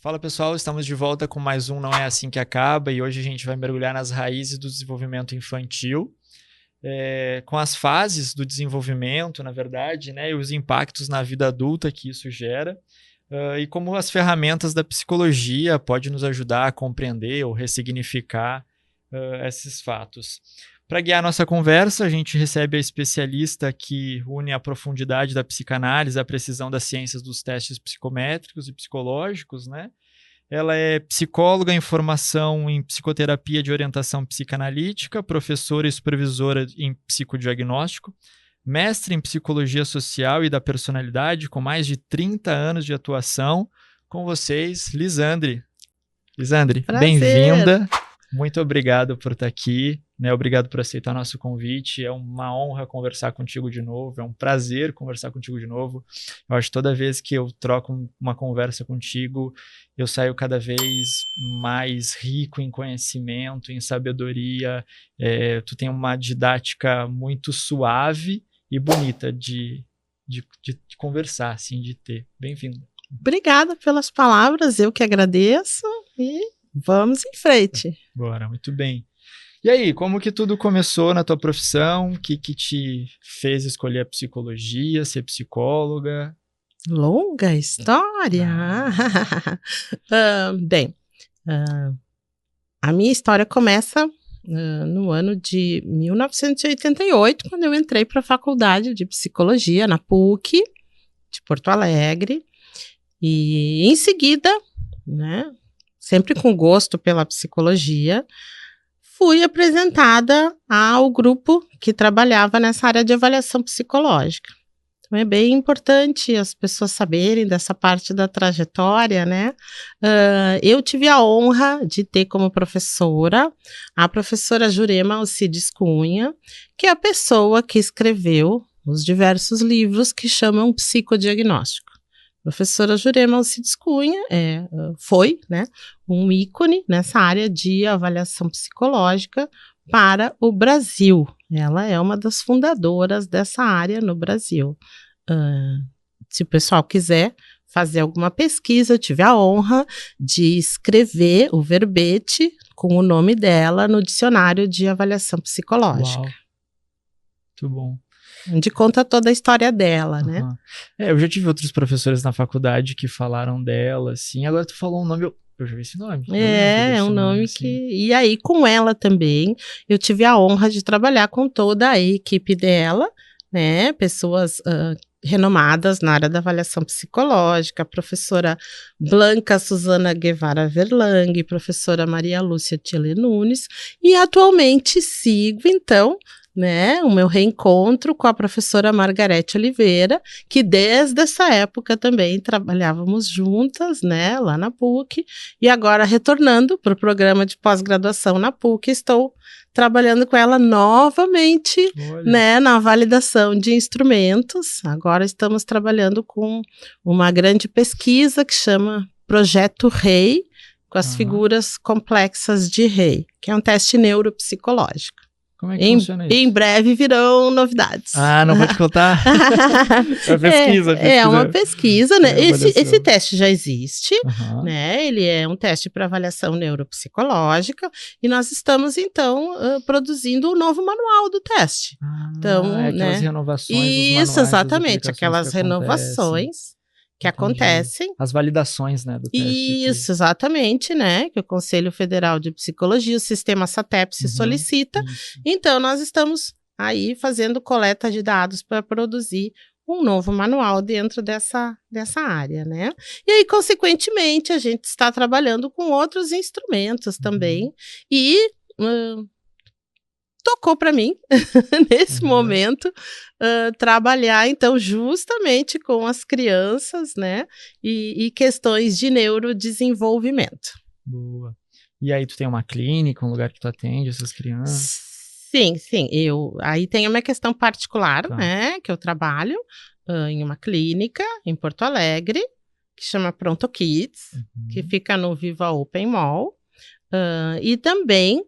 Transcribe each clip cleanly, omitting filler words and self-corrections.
Fala pessoal, estamos de volta com mais um Não É Assim Que Acaba e hoje a gente vai mergulhar nas raízes do desenvolvimento infantil, com as fases do desenvolvimento, na verdade, né, e os impactos na vida adulta que isso gera, e como as ferramentas da psicologia podem nos ajudar a compreender ou ressignificar esses fatos. Para guiar nossa conversa, a gente recebe a especialista que une a profundidade da psicanálise à precisão das ciências dos testes psicométricos e psicológicos, né? Ela é psicóloga em formação em psicoterapia de orientação psicanalítica, professora e supervisora em psicodiagnóstico, mestre em psicologia social e da personalidade, com mais de 30 anos de atuação. Com vocês, Lisandre. Lisandre, bem-vinda. Muito obrigado por estar aqui, né? Obrigado por aceitar nosso convite. É uma honra conversar contigo de novo, é um prazer conversar contigo de novo. Eu acho que toda vez que eu troco uma conversa contigo, eu saio cada vez mais rico em conhecimento, em sabedoria. Tu tem uma didática muito suave e bonita de conversar, assim, de ter. Bem-vinda. Obrigada pelas palavras, eu que agradeço e vamos em frente. Bora, muito bem. E aí, como que tudo começou na tua profissão? O que te fez escolher a psicologia, ser psicóloga? Longa história! A minha história começa no ano de 1988, quando eu entrei para a faculdade de psicologia na PUC de Porto Alegre. E em seguida, né, sempre com gosto pela psicologia, fui apresentada ao grupo que trabalhava nessa área de avaliação psicológica. Então é bem importante as pessoas saberem dessa parte da trajetória, né? Eu tive a honra de ter como professora a professora Jurema Alcides Cunha, que é a pessoa que escreveu os diversos livros que chamam psicodiagnóstico. Professora Jurema Alcides Cunha foi, né, um ícone nessa área de avaliação psicológica para o Brasil. Ela é uma das fundadoras dessa área no Brasil. Se o pessoal quiser fazer alguma pesquisa, eu tive a honra de escrever o verbete com o nome dela no dicionário de avaliação psicológica. Uau. Muito bom. Onde conta toda a história dela, né? Eu já tive outros professores na faculdade que falaram dela, assim. Agora tu falou um nome, eu já vi esse nome. É um nome assim. que... E aí, com ela também, eu tive a honra de trabalhar com toda a equipe dela, né? Pessoas renomadas na área da avaliação psicológica, a professora Blanca Suzana Guevara Verlang, professora Maria Lúcia Tchele Nunes, e atualmente sigo, então, né, o meu reencontro com a professora Margarete Oliveira, que desde essa época também trabalhávamos juntas, né, lá na PUC, e agora retornando para o programa de pós-graduação na PUC, estou trabalhando com ela novamente, né, na validação de instrumentos. Agora estamos trabalhando com uma grande pesquisa que chama Projeto REI, com as figuras complexas de REI, que é um teste neuropsicológico. Como é que funciona isso? Em breve virão novidades. Não pode contar? É pesquisa. É uma pesquisa, né? Esse teste já existe, né? Ele é um teste para avaliação neuropsicológica e nós estamos, então, produzindo um novo manual do teste. Então, aquelas renovações. Isso, exatamente, aquelas renovações que acontecem. As validações, né, do teste. Isso, exatamente, né, que o Conselho Federal de Psicologia, o sistema SATEP solicita. Isso. Então, nós estamos aí fazendo coleta de dados para produzir um novo manual dentro dessa área, né. E aí, consequentemente, a gente está trabalhando com outros instrumentos também e... tocou para mim, nesse momento, trabalhar, então, justamente com as crianças, né, e questões de neurodesenvolvimento. Boa. E aí tu tem uma clínica, um lugar que tu atende essas crianças? Sim, aí tem uma questão particular, né, que eu trabalho em uma clínica em Porto Alegre, que chama Pronto Kids, que fica no Viva Open Mall, e também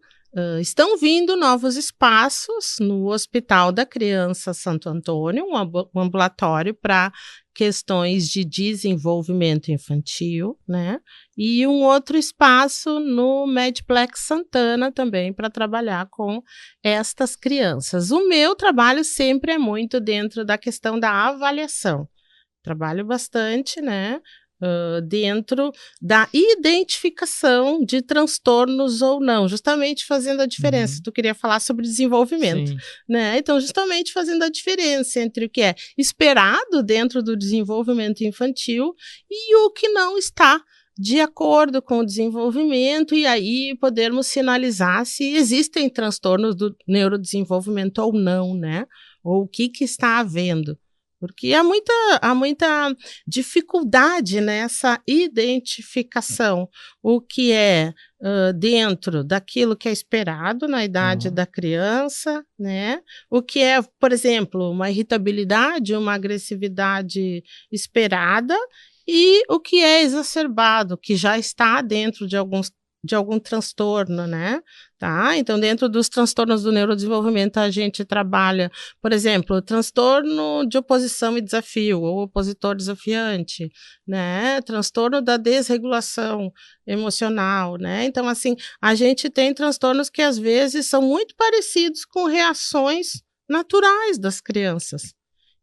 Estão vindo novos espaços no Hospital da Criança Santo Antônio, um ambulatório para questões de desenvolvimento infantil, né? E um outro espaço no Medplex Santana também para trabalhar com estas crianças. O meu trabalho sempre é muito dentro da questão da avaliação. Trabalho bastante, né? Dentro da identificação de transtornos ou não, justamente fazendo a diferença. Tu queria falar sobre desenvolvimento, né? Então, justamente fazendo a diferença entre o que é esperado dentro do desenvolvimento infantil e o que não está de acordo com o desenvolvimento, e aí podermos sinalizar se existem transtornos do neurodesenvolvimento ou não, né? Ou o que está havendo. Porque há muita dificuldade nessa identificação, o que é dentro daquilo que é esperado na idade da criança, né? O que é, por exemplo, uma irritabilidade, uma agressividade esperada, e o que é exacerbado, que já está dentro de algum transtorno, né? Tá? Então, dentro dos transtornos do neurodesenvolvimento, a gente trabalha, por exemplo, transtorno de oposição e desafio, ou opositor desafiante, né? Transtorno da desregulação emocional, né? Então, assim, a gente tem transtornos que, às vezes, são muito parecidos com reações naturais das crianças.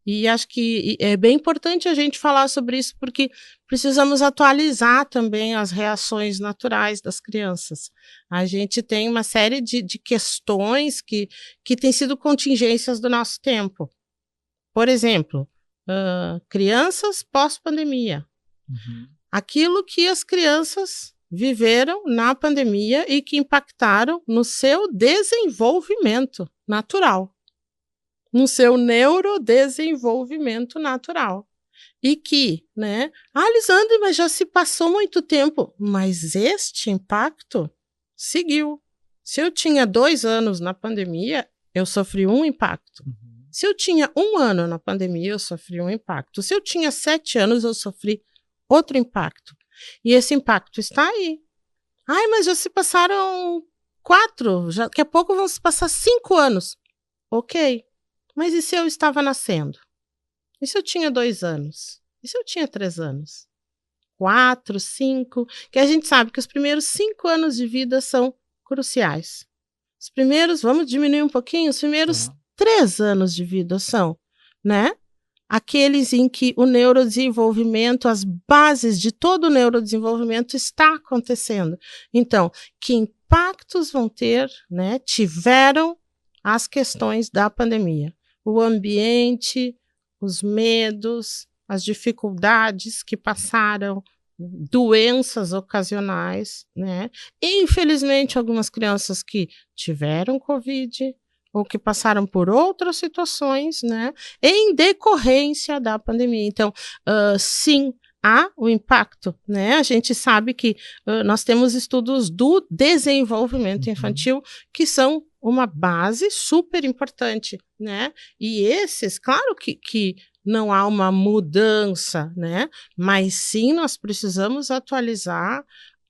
E acho que é bem importante a gente falar sobre isso, porque precisamos atualizar também as reações naturais das crianças. A gente tem uma série de questões que têm sido contingências do nosso tempo. Por exemplo, crianças pós-pandemia. Aquilo que as crianças viveram na pandemia e que impactaram no seu desenvolvimento natural. No seu neurodesenvolvimento natural. E que, né? Lisandra, mas já se passou muito tempo. Mas este impacto seguiu. Se eu tinha 2 anos na pandemia, eu sofri um impacto. Se eu tinha 1 ano na pandemia, eu sofri um impacto. Se eu tinha 7 anos, eu sofri outro impacto. E esse impacto está aí. Mas já se passaram 4, daqui a pouco vão se passar 5 anos. Ok. Mas e se eu estava nascendo? E se eu tinha 2 anos? E se eu tinha 3 anos? 4, 5? Que a gente sabe que os primeiros 5 anos de vida são cruciais. Os primeiros, vamos diminuir um pouquinho, os primeiros 3 anos de vida são, né? Aqueles em que o neurodesenvolvimento, as bases de todo o neurodesenvolvimento está acontecendo. Então, que impactos vão ter, né? Tiveram as questões da pandemia. O ambiente, os medos, as dificuldades que passaram, doenças ocasionais, né? Infelizmente, algumas crianças que tiveram Covid ou que passaram por outras situações, né? Em decorrência da pandemia. Então, sim, há o impacto, né? A gente sabe que nós temos estudos do desenvolvimento infantil que são uma base super importante, né? E esses, claro que não há uma mudança, né? Mas sim, nós precisamos atualizar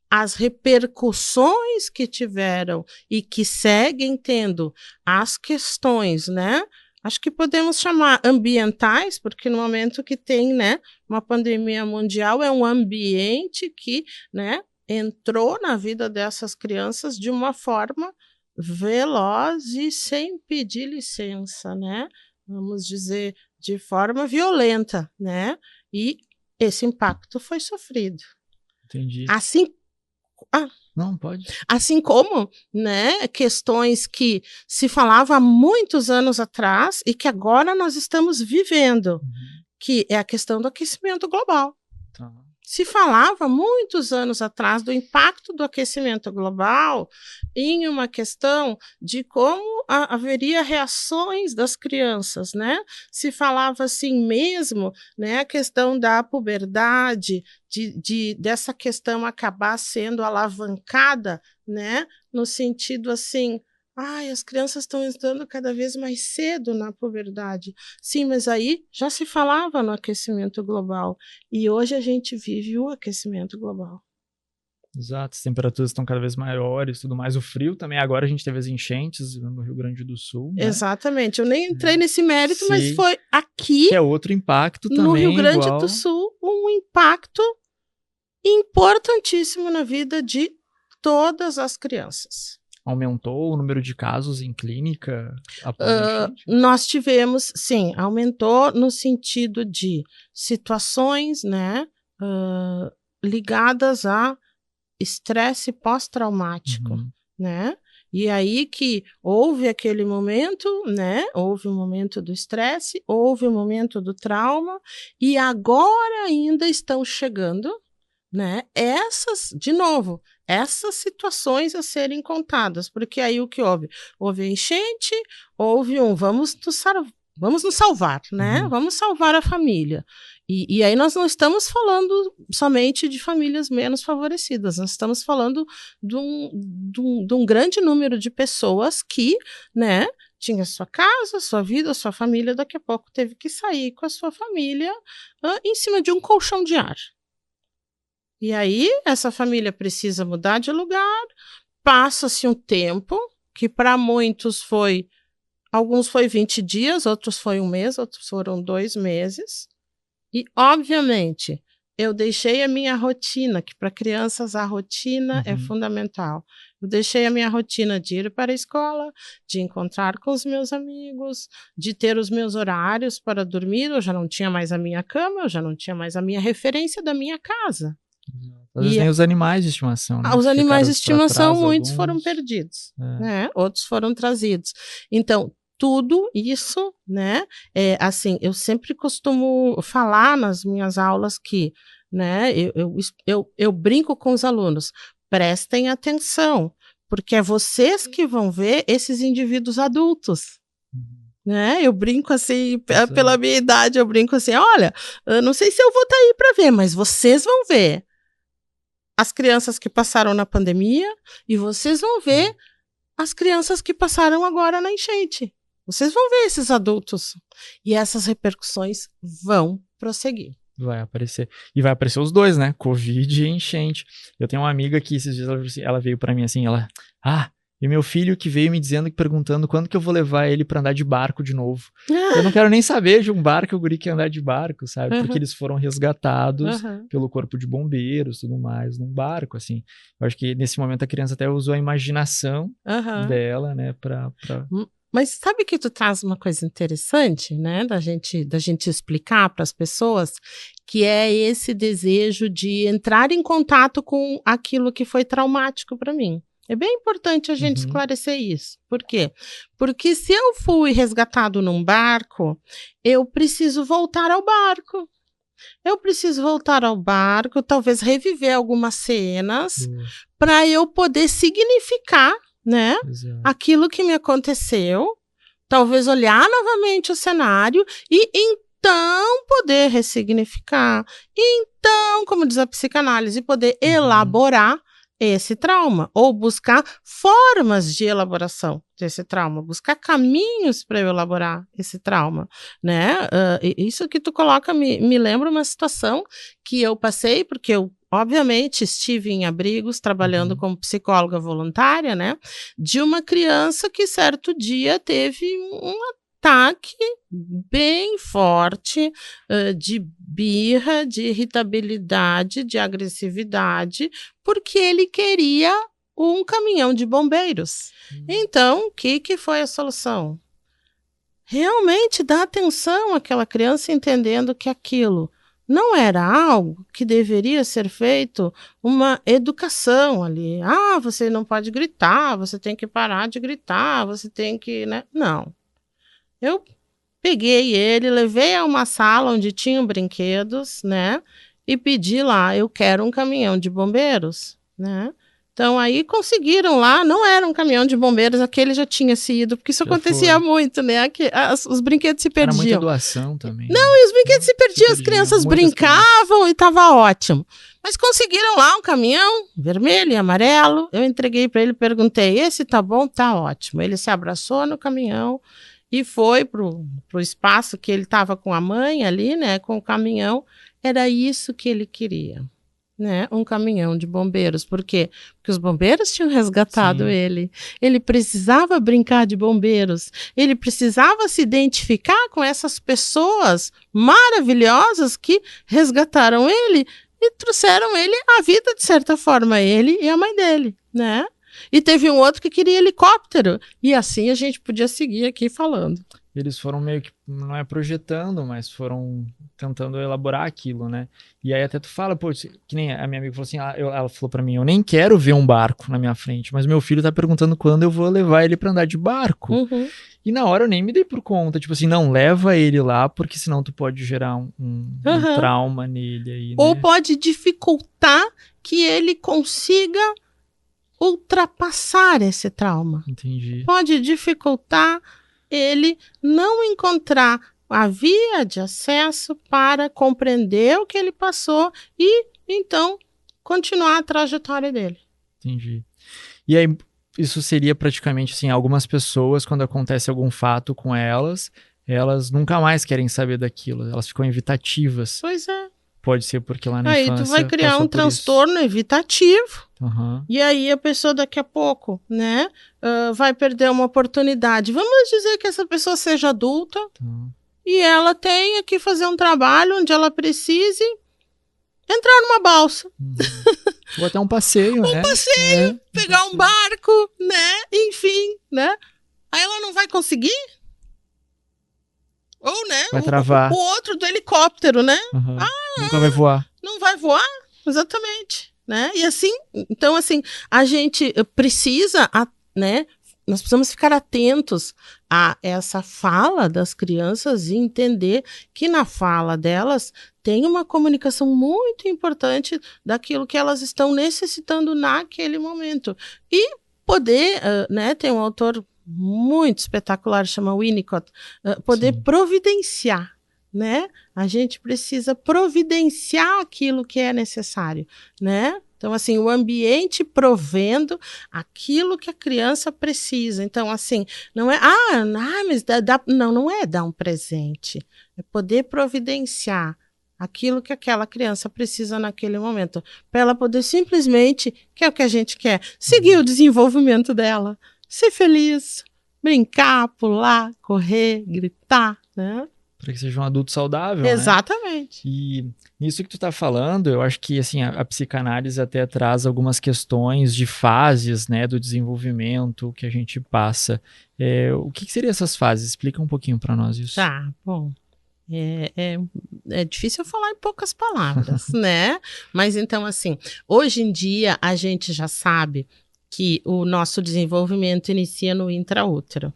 as repercussões que tiveram e que seguem tendo as questões, né? Acho que podemos chamar ambientais, porque no momento que tem, né, uma pandemia mundial, é um ambiente que, né, entrou na vida dessas crianças de uma forma veloz e sem pedir licença, né? Vamos dizer, de forma violenta, né? E esse impacto foi sofrido. Entendi. Não, pode. Assim como, né, questões que se falava há muitos anos atrás e que agora nós estamos vivendo, que é a questão do aquecimento global. Tá. Se falava muitos anos atrás do impacto do aquecimento global em uma questão de como haveria reações das crianças, né? Se falava assim mesmo, né, a questão da puberdade, dessa questão acabar sendo alavancada, né, no sentido assim, as crianças estão entrando cada vez mais cedo na puberdade. Sim, mas aí já se falava no aquecimento global. E hoje a gente vive o aquecimento global. Exato, as temperaturas estão cada vez maiores, tudo mais. O frio também, agora a gente teve as enchentes no Rio Grande do Sul, né? Exatamente, eu nem entrei nesse mérito, mas Sim. foi aqui, que é outro impacto também, no Rio Grande igual... do Sul, um impacto importantíssimo na vida de todas as crianças. Aumentou o número de casos em clínica após a enchente? Nós tivemos, sim, aumentou no sentido de situações, né, ligadas a estresse pós-traumático, né? E aí que houve aquele momento, né? Houve o momento do estresse, houve o momento do trauma, e agora ainda estão chegando, né? De novo, essas situações a serem contadas, porque aí o que houve? Houve a enchente, houve vamos nos salvar, né? Vamos salvar a família. E aí nós não estamos falando somente de famílias menos favorecidas, nós estamos falando de um grande número de pessoas que, né, tinha sua casa, sua vida, sua família, daqui a pouco teve que sair com a sua família em cima de um colchão de ar. E aí essa família precisa mudar de lugar, passa-se um tempo, que para muitos alguns foi 20 dias, outros foi 1 mês, outros foram 2 meses. E, obviamente, eu deixei a minha rotina, que para crianças a rotina é fundamental. Eu deixei a minha rotina de ir para a escola, de encontrar com os meus amigos, de ter os meus horários para dormir. Eu já não tinha mais a minha cama, eu já não tinha mais a minha referência da minha casa. Às vezes nem os animais de estimação, né? Os animais de estimação, muitos foram perdidos, né? Outros foram trazidos. Então, tudo isso, né? Assim, eu sempre costumo falar nas minhas aulas que, né? Eu brinco com os alunos, prestem atenção, porque é vocês que vão ver esses indivíduos adultos. Né? Eu brinco assim, pela minha idade, eu brinco assim, olha, eu não sei se eu vou estar aí para ver, mas vocês vão ver as crianças que passaram na pandemia e vocês vão ver as crianças que passaram agora na enchente. Vocês vão ver esses adultos. E essas repercussões vão prosseguir. Vai aparecer. E vai aparecer os dois, né? Covid e enchente. Eu tenho uma amiga que esses dias ela veio pra mim assim, e meu filho que veio me perguntando quando que eu vou levar ele pra andar de barco de novo. Eu não quero nem saber de um barco, o guri quer andar de barco, sabe? Porque eles foram resgatados pelo corpo de bombeiros, tudo mais, num barco, assim. Eu acho que nesse momento a criança até usou a imaginação dela, né, pra... Mas sabe que tu traz uma coisa interessante, né, da gente explicar para as pessoas, que é esse desejo de entrar em contato com aquilo que foi traumático para mim. É bem importante a gente esclarecer isso. Por quê? Porque se eu fui resgatado num barco, eu preciso voltar ao barco. Eu preciso voltar ao barco, talvez reviver algumas cenas, para eu poder significar, né, aquilo que me aconteceu, talvez olhar novamente o cenário e então poder ressignificar, então, como diz a psicanálise, poder elaborar esse trauma, ou buscar formas de elaboração desse trauma, buscar caminhos para eu elaborar esse trauma, né? Isso que tu coloca me lembra uma situação que eu passei, porque eu obviamente estive em abrigos trabalhando como psicóloga voluntária, né? De uma criança que certo dia teve um ataque bem forte de birra, de irritabilidade, de agressividade, porque ele queria um caminhão de bombeiros. Então, o que foi a solução? Realmente dar atenção àquela criança, entendendo que aquilo não era algo que deveria ser feito uma educação ali. Você não pode gritar, você tem que parar de gritar, você tem que, né? Não. Eu peguei ele, levei a uma sala onde tinham brinquedos, né? E pedi lá, eu quero um caminhão de bombeiros, né? Então aí conseguiram lá, não era um caminhão de bombeiros, aquele já tinha sido, porque isso acontecia muito, né? Os brinquedos se perdiam. Era muita doação também. Não, e os brinquedos se perdiam, as crianças brincavam e estava ótimo. Mas conseguiram lá um caminhão vermelho e amarelo, eu entreguei para ele, perguntei, esse tá bom? Tá ótimo. Ele se abraçou no caminhão e foi pro espaço que ele estava com a mãe ali, né? Com o caminhão, era isso que ele queria. né, um caminhão de bombeiros. Por quê? Porque os bombeiros tinham resgatado Sim. ele. Ele precisava brincar de bombeiros. Ele precisava se identificar com essas pessoas maravilhosas que resgataram ele e trouxeram ele à vida, de certa forma, ele e a mãe dele, né? E teve um outro que queria helicóptero. E assim a gente podia seguir aqui falando. Eles foram meio que, não é projetando, mas foram tentando elaborar aquilo, né? E aí até tu fala, pô, que nem a minha amiga falou assim, ela falou pra mim, eu nem quero ver um barco na minha frente, mas meu filho tá perguntando quando eu vou levar ele pra andar de barco. Uhum. E na hora eu nem me dei por conta, tipo assim, não, leva ele lá, porque senão tu pode gerar um trauma nele aí, né? Ou pode dificultar que ele consiga ultrapassar esse trauma. Entendi. Pode dificultar ele não encontrar a via de acesso para compreender o que ele passou e, então, continuar a trajetória dele. Entendi. E aí, isso seria praticamente assim, algumas pessoas, quando acontece algum fato com elas nunca mais querem saber daquilo, elas ficam evitativas. Pois é. Pode ser porque lá na Aí infância tu vai criar passou um por isso. transtorno evitativo. Uhum. E aí a pessoa daqui a pouco, né, vai perder uma oportunidade. Vamos dizer que essa pessoa seja adulta e ela tenha que fazer um trabalho onde ela precise entrar numa balsa. Ou até um passeio, né? Um passeio, pegar um barco, né? Enfim, né? Aí ela não vai conseguir? Ou, né? Vai travar. O outro do helicóptero, né? Uhum. Nunca vai voar. Não vai voar? Exatamente. Né? E assim, então assim, a gente precisa, né? Nós precisamos ficar atentos a essa fala das crianças e entender que na fala delas tem uma comunicação muito importante daquilo que elas estão necessitando naquele momento. E poder, né? Tem um autor muito espetacular, chama Winnicott, poder providenciar, né? A gente precisa providenciar aquilo que é necessário, né? Então, assim, o ambiente provendo aquilo que a criança precisa. Então, assim, não é, mas não é dar um presente. É poder providenciar aquilo que aquela criança precisa naquele momento, para ela poder simplesmente, que é o que a gente quer, seguir o desenvolvimento dela, ser feliz, brincar, pular, correr, gritar, né? Para que seja um adulto saudável, Exatamente. Né? E nisso que tu tá falando, eu acho que assim, a psicanálise até traz algumas questões de fases, né, do desenvolvimento que a gente passa. O que seriam essas fases? Explica um pouquinho para nós isso. Tá, bom. É difícil eu falar em poucas palavras, né? Mas então, assim, hoje em dia a gente já sabe que o nosso desenvolvimento inicia no intraútero.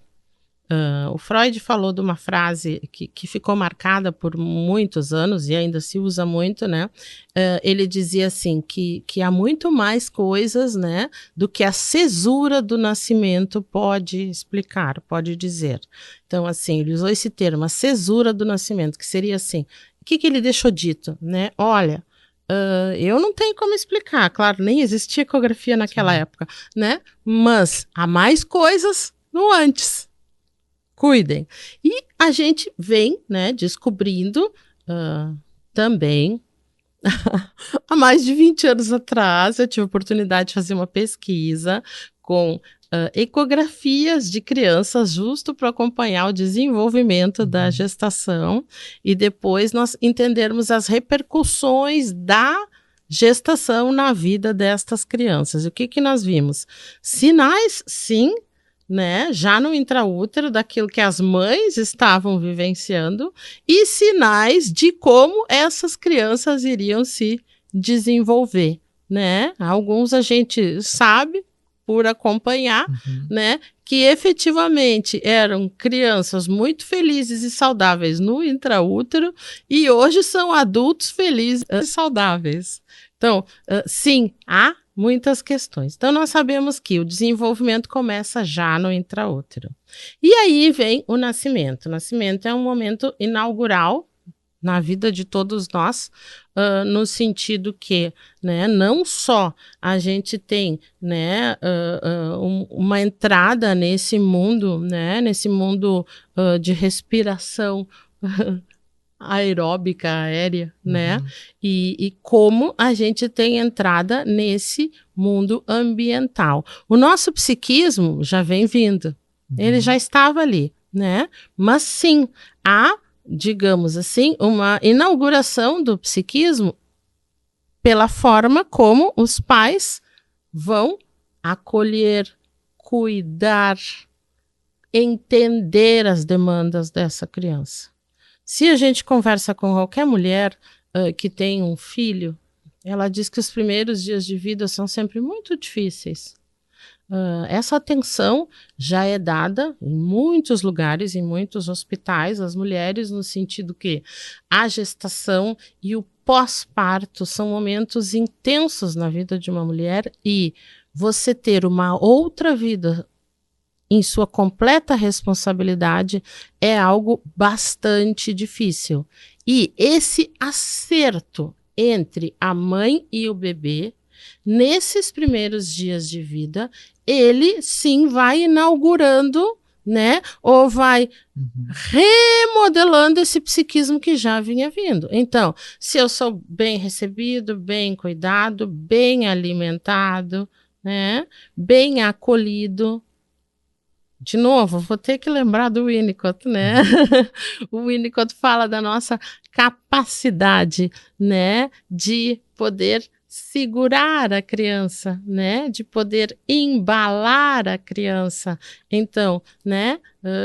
O Freud falou de uma frase que ficou marcada por muitos anos e ainda se usa muito, né? Ele dizia assim, que há muito mais coisas, né, do que a cesura do nascimento pode explicar, pode dizer. Então, assim, ele usou esse termo, a cesura do nascimento, que seria assim, o que ele deixou dito, né? Olha, eu não tenho como explicar, claro, nem existia ecografia naquela época, né? Mas há mais coisas no antes. Cuidem. E a gente vem, né, descobrindo também, há mais de 20 anos atrás, eu tive a oportunidade de fazer uma pesquisa com ecografias de crianças justo para acompanhar o desenvolvimento da gestação e depois nós entendermos as repercussões da gestação na vida destas crianças. E o que nós vimos? Sinais, sim, né, já no intraútero daquilo que as mães estavam vivenciando e sinais de como essas crianças iriam se desenvolver, né? Alguns a gente sabe por acompanhar, né, que efetivamente eram crianças muito felizes e saudáveis no intraútero e hoje são adultos felizes e saudáveis. Então, sim, há muitas questões. Então, nós sabemos que o desenvolvimento começa já no intraútero. E aí vem o nascimento. O nascimento é um momento inaugural na vida de todos nós, no sentido que, né, não só a gente tem, né, uma entrada nesse mundo, né, nesse mundo de respiração aeróbica, aérea, né? E como a gente tem entrada nesse mundo ambiental. O nosso psiquismo já vem vindo, ele já estava ali, né? Mas sim, há, digamos assim, uma inauguração do psiquismo pela forma como os pais vão acolher, cuidar, entender as demandas dessa criança. Se a gente conversa com qualquer mulher que tem um filho, ela diz que os primeiros dias de vida são sempre muito difíceis. Essa atenção já é dada em muitos lugares, em muitos hospitais, às mulheres, no sentido que a gestação e o pós-parto são momentos intensos na vida de uma mulher e você ter uma outra vida em sua completa responsabilidade é algo bastante difícil. E esse acerto entre a mãe e o bebê, nesses primeiros dias de vida, ele sim vai inaugurando, né? Ou vai remodelando esse psiquismo que já vinha vindo. Então, se eu sou bem recebido, bem cuidado, bem alimentado, né? Bem acolhido. De novo, vou ter que lembrar do Winnicott, né? O Winnicott fala da nossa capacidade, né, de poder segurar a criança, né, de poder embalar a criança. Então, né,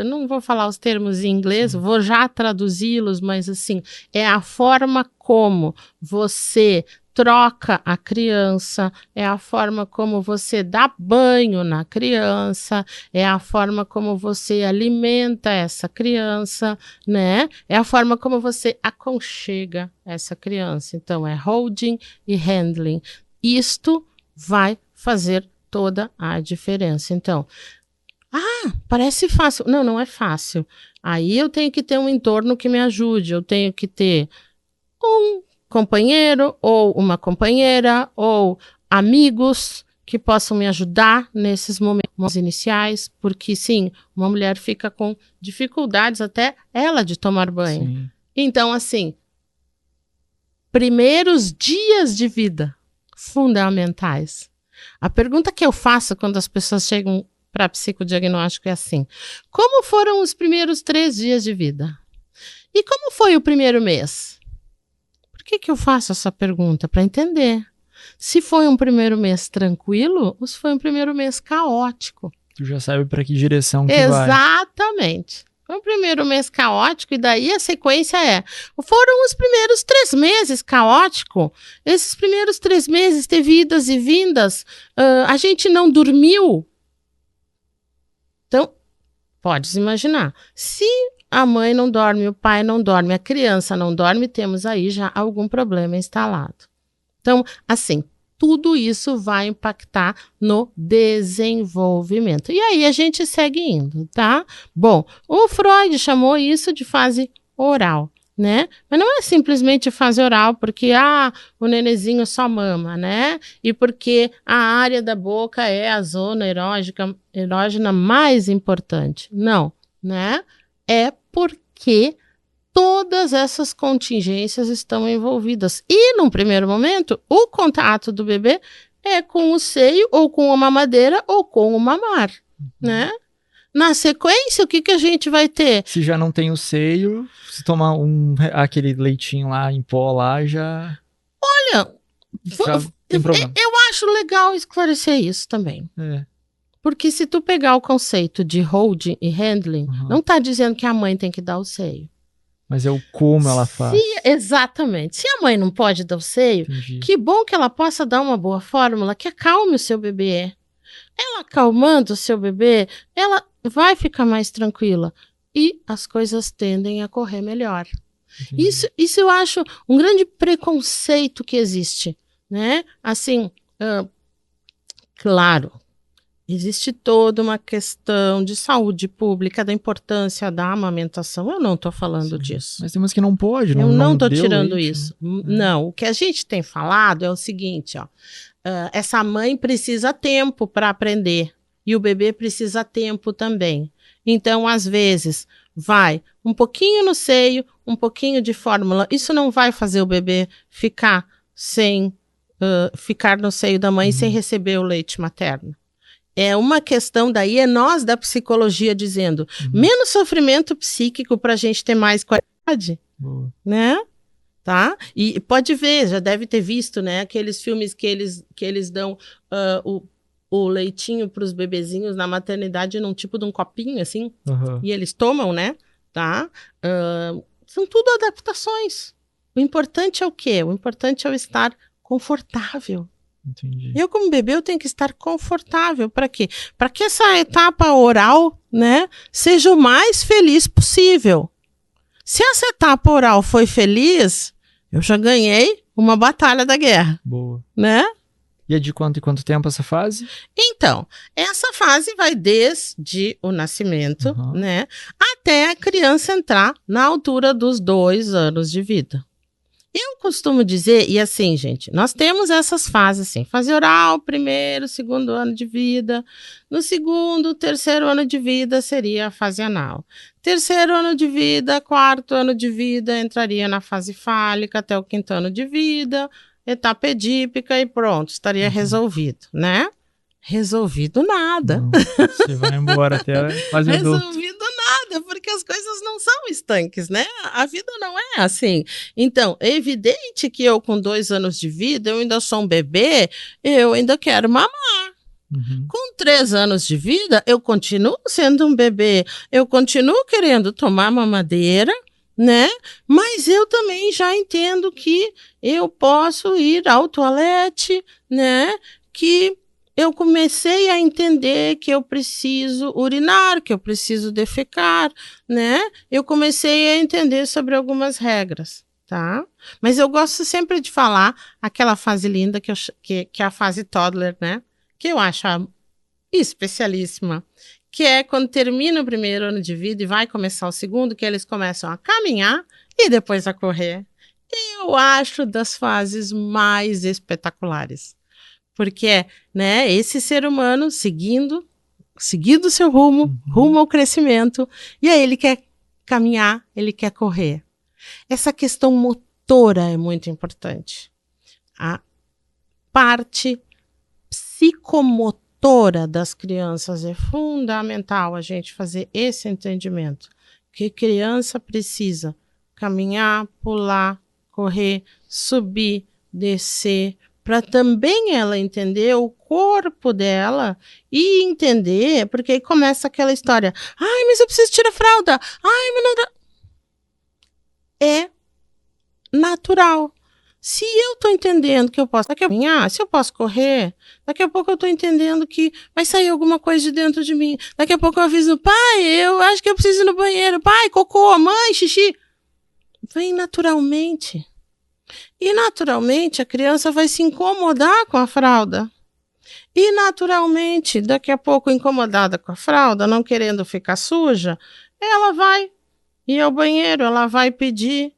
não vou falar os termos em inglês, vou já traduzi-los, mas assim, é a forma como você troca a criança, é a forma como você dá banho na criança, é a forma como você alimenta essa criança, né? É a forma como você aconchega essa criança. Então, é holding e handling. Isto vai fazer toda a diferença. Então, parece fácil. Não, não é fácil. Aí eu tenho que ter um entorno que me ajude, eu tenho que ter um companheiro ou uma companheira ou amigos que possam me ajudar nesses momentos iniciais, porque sim, uma mulher fica com dificuldades até ela de tomar banho. Sim. Então, assim, primeiros dias de vida fundamentais. A pergunta que eu faço quando as pessoas chegam para psicodiagnóstico é assim: como foram os primeiros 3 dias de vida? E como foi o primeiro mês? Por que eu faço essa pergunta? Para entender. Se foi um primeiro mês tranquilo ou se foi um primeiro mês caótico. Tu já sabe para que direção que vai. Exatamente. Foi um primeiro mês caótico e daí a sequência foram os primeiros 3 meses caótico. Esses primeiros 3 meses teve idas e vindas. A gente não dormiu. Então, podes imaginar. Se a mãe não dorme, o pai não dorme, a criança não dorme, temos aí já algum problema instalado. Então, assim, tudo isso vai impactar no desenvolvimento. E aí a gente segue indo, tá? Bom, o Freud chamou isso de fase oral, né? Mas não é simplesmente fase oral porque o nenenzinho só mama, né? E porque a área da boca é a zona erógena mais importante. Não, né? É porque todas essas contingências estão envolvidas. E, num primeiro momento, o contato do bebê é com o seio, ou com a mamadeira, ou com o mamar, né? Na sequência, o que a gente vai ter? Se já não tem o seio, se tomar aquele leitinho lá em pó lá, já... Olha, já tem problema. Eu acho legal esclarecer isso também. Porque se tu pegar o conceito de holding e handling, não está dizendo que a mãe tem que dar o seio. Mas é o como ela faz. Exatamente. Se a mãe não pode dar o seio, que bom que ela possa dar uma boa fórmula que acalme o seu bebê. Ela acalmando o seu bebê, ela vai ficar mais tranquila. E as coisas tendem a correr melhor. Isso eu acho um grande preconceito que existe, né? Assim, claro, existe toda uma questão de saúde pública, da importância da amamentação. Eu não estou falando disso. Mas temos que não pode. Eu não estou tirando isso. Não, o que a gente tem falado é o seguinte, essa mãe precisa tempo para aprender e o bebê precisa tempo também. Então, às vezes, Vai um pouquinho no seio, um pouquinho de fórmula. Isso não vai fazer o bebê ficar ficar no seio da mãe sem receber o leite materno. É uma questão daí, é nós da psicologia dizendo, menos sofrimento psíquico para a gente ter mais qualidade, né? Tá? E pode ver, já deve ter visto, né? Aqueles filmes que eles dão o leitinho para os bebezinhos na maternidade num tipo de um copinho, assim, e eles tomam, né? Tá? São tudo adaptações. O importante é o quê? O importante é o estar confortável. Entendi. Eu, como bebê, eu tenho que estar confortável. Para quê? Para que essa etapa oral, né, seja o mais feliz possível. Se essa etapa oral foi feliz, eu já ganhei uma batalha da guerra. Boa. Né? E é de quanto e quanto tempo essa fase? Então, essa fase vai desde o nascimento, né, até a criança entrar na altura dos 2 anos de vida. Eu costumo dizer, e assim, gente, nós temos essas fases, assim, fase oral, 1º, 2º ano de vida. No 2º, 3º ano de vida seria a fase anal. 3º ano de vida, 4º ano de vida entraria na fase fálica, até o 5º ano de vida, etapa edípica e pronto, estaria resolvido, né? Resolvido nada. Não, você vai embora até quase adulto. Resolvido nada, porque as coisas não são estanques, né? A vida não é assim. Então, é evidente que eu, com 2 anos de vida, eu ainda sou um bebê, eu ainda quero mamar. Com 3 anos de vida, eu continuo sendo um bebê, eu continuo querendo tomar mamadeira, né? Mas eu também já entendo que eu posso ir ao toalete, né? Que eu comecei a entender que eu preciso urinar, que eu preciso defecar, né? Eu comecei a entender sobre algumas regras, tá? Mas eu gosto sempre de falar aquela fase linda que é a fase toddler, né? Que eu acho especialíssima, que é quando termina o 1º ano de vida e vai começar o 2º, que eles começam a caminhar e depois a correr. Eu acho das fases mais espetaculares. Porque, né, esse ser humano seguindo o seu rumo ao crescimento, e aí ele quer caminhar, ele quer correr. Essa questão motora é muito importante. A parte psicomotora das crianças é fundamental a gente fazer esse entendimento. Que criança precisa caminhar, pular, correr, subir, descer, para também ela entender o corpo dela e entender, porque aí começa aquela história, ai, mas eu preciso tirar a fralda, ai, mas não... É natural. Se eu tô entendendo que eu posso caminhar, se eu posso correr, daqui a pouco eu tô entendendo que vai sair alguma coisa de dentro de mim, daqui a pouco eu aviso, pai, eu acho que eu preciso ir no banheiro, pai, cocô, mãe, xixi, vem naturalmente. E naturalmente a criança vai se incomodar com a fralda. E naturalmente, daqui a pouco, incomodada com a fralda, não querendo ficar suja, ela vai ir ao banheiro, ela vai pedir.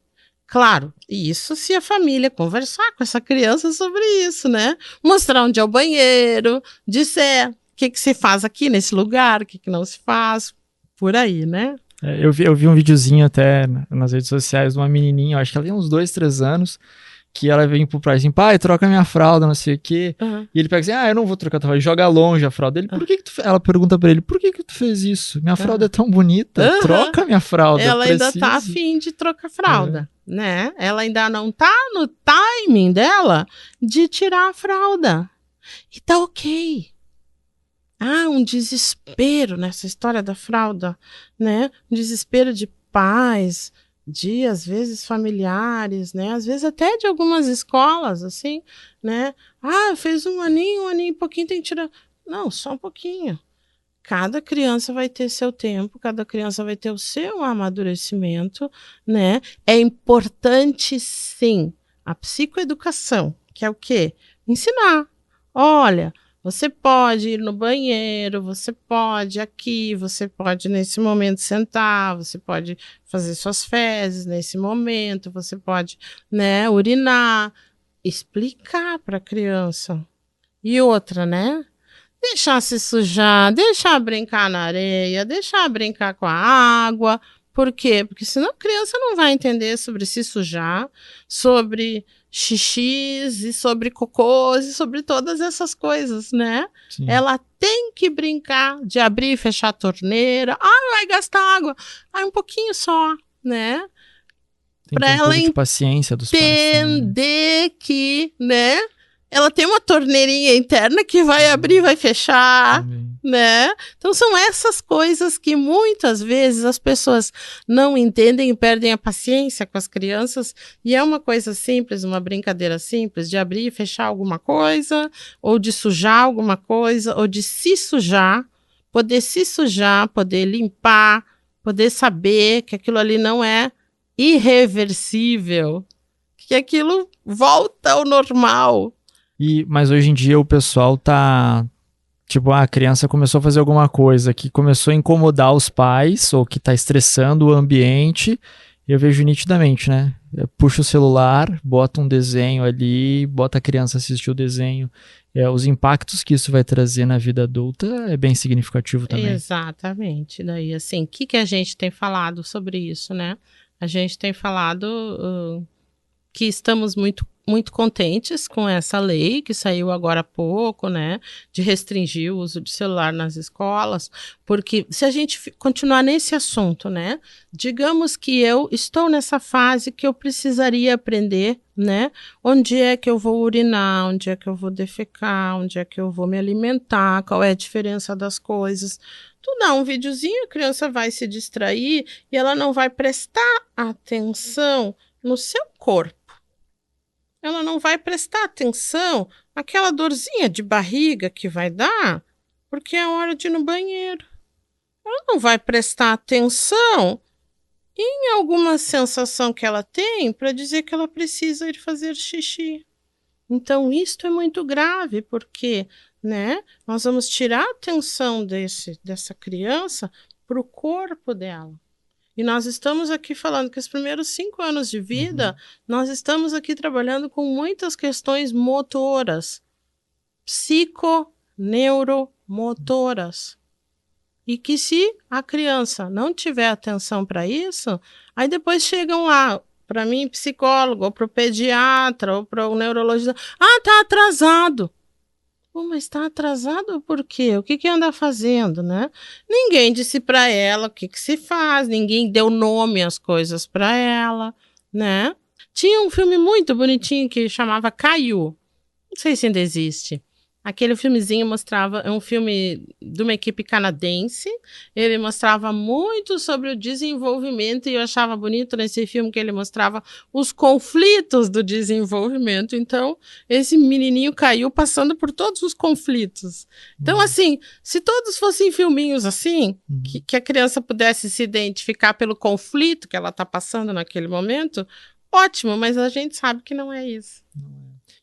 Claro, isso se a família conversar com essa criança sobre isso, né? Mostrar onde é o banheiro, dizer o que se faz aqui nesse lugar, o que não se faz, por aí, né? Eu vi um videozinho até nas redes sociais de uma menininha, acho que ela tem uns 2, 3 anos, que ela vem pro pai assim, pai, troca minha fralda, não sei o quê. E ele pega assim, eu não vou trocar a fralda, joga longe a fralda. Ele, por que tu ela pergunta pra ele, por que tu fez isso? Minha fralda é tão bonita, troca minha fralda. Ela ainda tá afim de trocar fralda, né? Ela ainda não tá no timing dela de tirar a fralda. E tá ok. Um desespero nessa história da fralda, né? Um desespero de pais, de, às vezes, familiares, né? Às vezes até de algumas escolas, assim, né? Fez um aninho e pouquinho tem que tirar. Não, só um pouquinho. Cada criança vai ter seu tempo, cada criança vai ter o seu amadurecimento, né? É importante, sim, a psicoeducação, que é o quê? Ensinar. Olha, você pode ir no banheiro, você pode aqui, você pode nesse momento sentar, você pode fazer suas fezes nesse momento, você pode, né, urinar, explicar para a criança. E outra, né? Deixar se sujar, deixar brincar na areia, deixar brincar com a água, Por quê? Porque senão a criança não vai entender sobre se sujar, sobre xixis e sobre cocôs e sobre todas essas coisas, né? Sim. Ela tem que brincar de abrir e fechar a torneira. Vai gastar água. Um pouquinho só, né? Tem que ter um pouco de paciência dos pais. Entender que, né? Ela tem uma torneirinha interna que vai abrir e vai fechar, né? Então são essas coisas que muitas vezes as pessoas não entendem e perdem a paciência com as crianças, e é uma coisa simples, uma brincadeira simples de abrir e fechar alguma coisa, ou de sujar alguma coisa, ou de se sujar, poder limpar, poder saber que aquilo ali não é irreversível, que aquilo volta ao normal. Mas hoje em dia o pessoal tá... Tipo, a criança começou a fazer alguma coisa que começou a incomodar os pais ou que tá estressando o ambiente. Eu vejo nitidamente, né? Puxa o celular, bota um desenho ali, bota a criança assistir o desenho. Os impactos que isso vai trazer na vida adulta é bem significativo também. Exatamente. Daí, assim, o que a gente tem falado sobre isso, né? A gente tem falado que estamos muito contentes com essa lei que saiu agora há pouco, né, de restringir o uso de celular nas escolas, porque se a gente continuar nesse assunto, né, digamos que eu estou nessa fase que eu precisaria aprender, né, onde é que eu vou urinar, onde é que eu vou defecar, onde é que eu vou me alimentar, qual é a diferença das coisas. Tu dá um videozinho, a criança vai se distrair e ela não vai prestar atenção no seu corpo. Ela não vai prestar atenção naquela dorzinha de barriga que vai dar, porque é hora de ir no banheiro. Ela não vai prestar atenção em alguma sensação que ela tem para dizer que ela precisa ir fazer xixi. Então, isto é muito grave, porque, né, nós vamos tirar a atenção dessa criança para o corpo dela. E nós estamos aqui falando que os primeiros 5 anos de vida, nós estamos aqui trabalhando com muitas questões motoras, psiconeuromotoras. E que se a criança não tiver atenção para isso, aí depois chegam lá, para mim, psicólogo, ou para o pediatra, ou para o neurologista. Tá atrasado. Mas está atrasado por quê? O que anda fazendo, né? Ninguém disse para ela o que se faz, ninguém deu nome às coisas para ela, né? Tinha um filme muito bonitinho que chamava Caiu. Não sei se ainda existe. Aquele filmezinho mostrava, é um filme de uma equipe canadense, ele mostrava muito sobre o desenvolvimento e eu achava bonito nesse filme que ele mostrava os conflitos do desenvolvimento. Então, esse menininho caiu passando por todos os conflitos. Então, assim, se todos fossem filminhos assim, que a criança pudesse se identificar pelo conflito que ela está passando naquele momento, ótimo, mas a gente sabe que não é isso.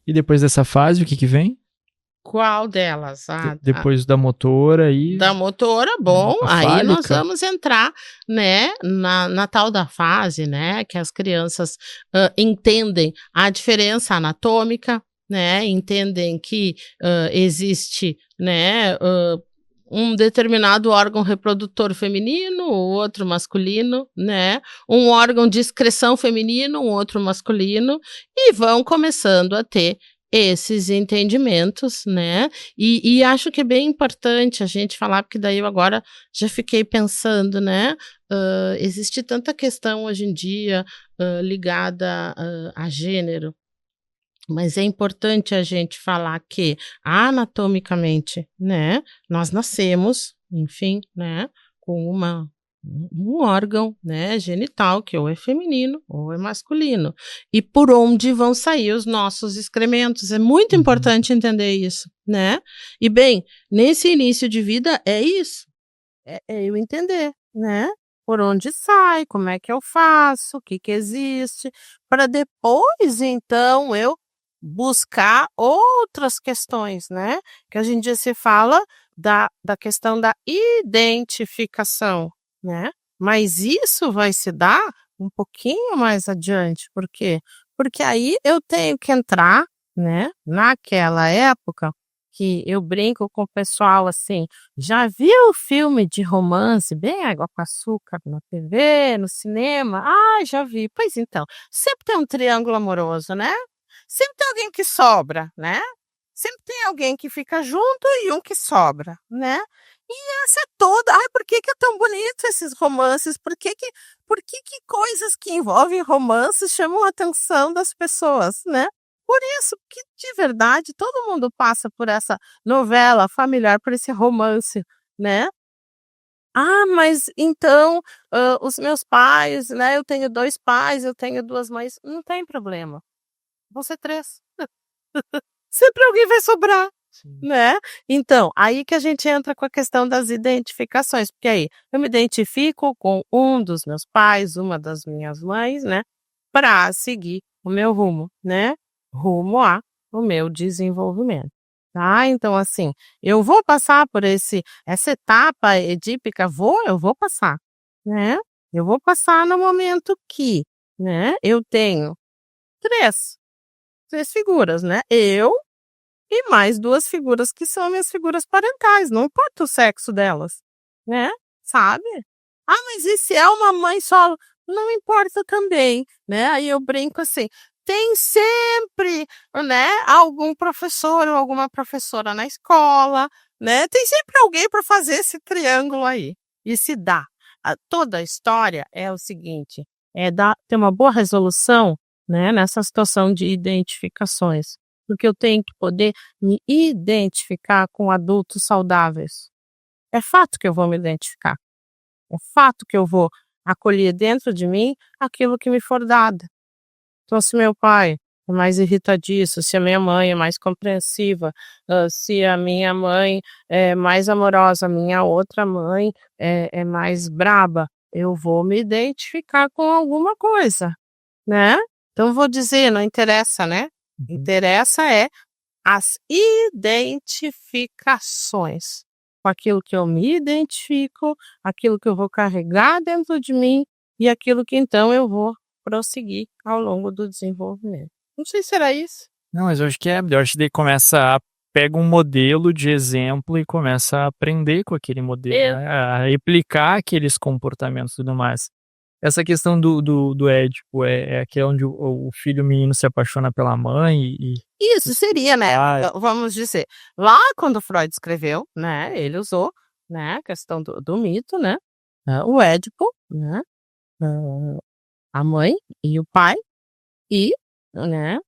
E depois dessa fase, o que vem? Qual delas? Depois da motora e... Da motora, bom, aí nós vamos entrar, né, na tal da fase, né, que as crianças entendem a diferença anatômica, né, entendem que existe, né, um determinado órgão reprodutor feminino, o outro masculino, né, um órgão de excreção feminino, um outro masculino, e vão começando a ter esses entendimentos, né, e acho que é bem importante a gente falar, porque daí eu agora já fiquei pensando, né, existe tanta questão hoje em dia ligada a gênero, mas é importante a gente falar que anatomicamente, né, nós nascemos, enfim, né, com um órgão, né, genital, que ou é feminino ou é masculino, e por onde vão sair os nossos excrementos, é muito importante entender isso, né, e bem, nesse início de vida é isso, é eu entender, né, por onde sai, como é que eu faço, o que existe, para depois, então, eu buscar outras questões, né, que hoje em dia se fala da questão da identificação, né? Mas isso vai se dar um pouquinho mais adiante. Por quê? Porque aí eu tenho que entrar, né, naquela época que eu brinco com o pessoal assim, já viu o filme de romance, bem água com açúcar, na TV, no cinema? Ah, já vi. Pois então, sempre tem um triângulo amoroso, né? Sempre tem alguém que sobra, né? Sempre tem alguém que fica junto e um que sobra, né? E essa é toda. Ai, por que que é tão bonito esses romances? Por que que coisas que envolvem romances chamam a atenção das pessoas, né? Por isso que, de verdade, todo mundo passa por essa novela familiar, por esse romance, né? Ah, mas então, os meus pais, né? Eu tenho 2 pais, eu tenho 2 mães. Não tem problema. Vão ser 3. Sempre alguém vai sobrar, Sim. né. Então, aí que a gente entra com a questão das identificações, porque aí, eu me identifico com um dos meus pais, uma das minhas mães, né, para seguir o meu rumo, né, rumo a o meu desenvolvimento, tá. Então assim, eu vou passar por essa etapa edípica, eu vou passar, né, eu vou passar no momento que, né, eu tenho três 3 figuras, né, eu e mais 2 figuras que são minhas figuras parentais, não importa o sexo delas, né, sabe. "Ah, mas e se é uma mãe solo?" Não importa também, né, aí eu brinco assim, tem sempre, né, algum professor ou alguma professora na escola, né, tem sempre alguém para fazer esse triângulo aí, e se dá. Toda a história é o seguinte, é ter uma boa resolução, né, nessa situação de identificações, porque eu tenho que poder me identificar com adultos saudáveis. É fato que eu vou me identificar. É fato que eu vou acolher dentro de mim aquilo que me for dado. Então, se meu pai é mais irritadiço, se a minha mãe é mais compreensiva, se a minha mãe é mais amorosa, a minha outra mãe é mais braba, eu vou me identificar com alguma coisa, né? Então, vou dizer, não interessa, né? Uhum. Interessa é as identificações, com aquilo que eu me identifico, aquilo que eu vou carregar dentro de mim e aquilo que então eu vou prosseguir ao longo do desenvolvimento. Não sei se era isso. Não, mas eu acho que é, eu acho que daí pega um modelo de exemplo e começa a aprender com aquele modelo, E né, a replicar aqueles comportamentos e tudo mais. Essa questão do Édipo é aquela onde o filho menino se apaixona pela mãe e isso os seria, né, pais. vamos dizer, lá quando Freud escreveu, né, ele usou, né, a questão do mito, né, o Édipo, né, hã, a mãe e o pai e, né,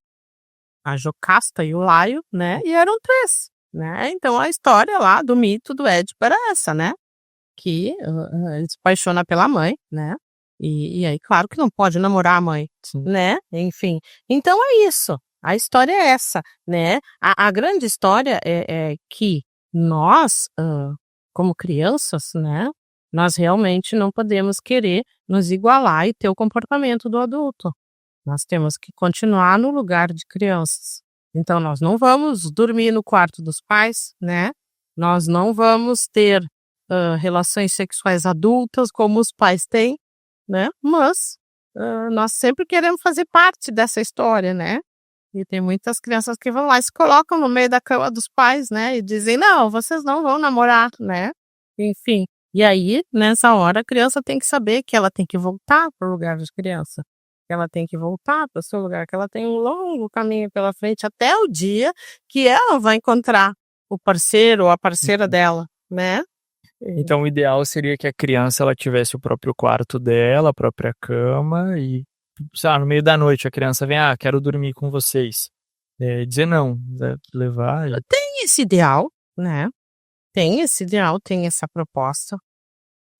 a Jocasta e o Laio, né, e eram 3, né, então a história lá do mito do Édipo era essa, né, que, ele se apaixona pela mãe, né, e aí claro que não pode namorar a mãe, Sim. né, enfim. Então é isso, a história é essa, né, a grande história é que nós, como crianças, né, nós realmente não podemos querer nos igualar e ter o comportamento do adulto. Nós temos que continuar no lugar de crianças. Então nós não vamos dormir no quarto dos pais, né, nós não vamos ter, relações sexuais adultas como os pais têm, né, mas, nós sempre queremos fazer parte dessa história, né. E tem muitas crianças que vão lá e se colocam no meio da cama dos pais, né, e dizem: "Não, vocês não vão namorar", né. Enfim, e aí nessa hora a criança tem que saber que ela tem que voltar para o lugar de criança, que ela tem que voltar para o seu lugar, que ela tem um longo caminho pela frente até o dia que ela vai encontrar o parceiro ou a parceira dela, né. Então o ideal seria que a criança ela tivesse o próprio quarto dela, a própria cama e, sei lá, no meio da noite a criança vem: "Ah, quero dormir com vocês". Dizer não, né, levar e Tem esse ideal, né, tem esse ideal, tem essa proposta.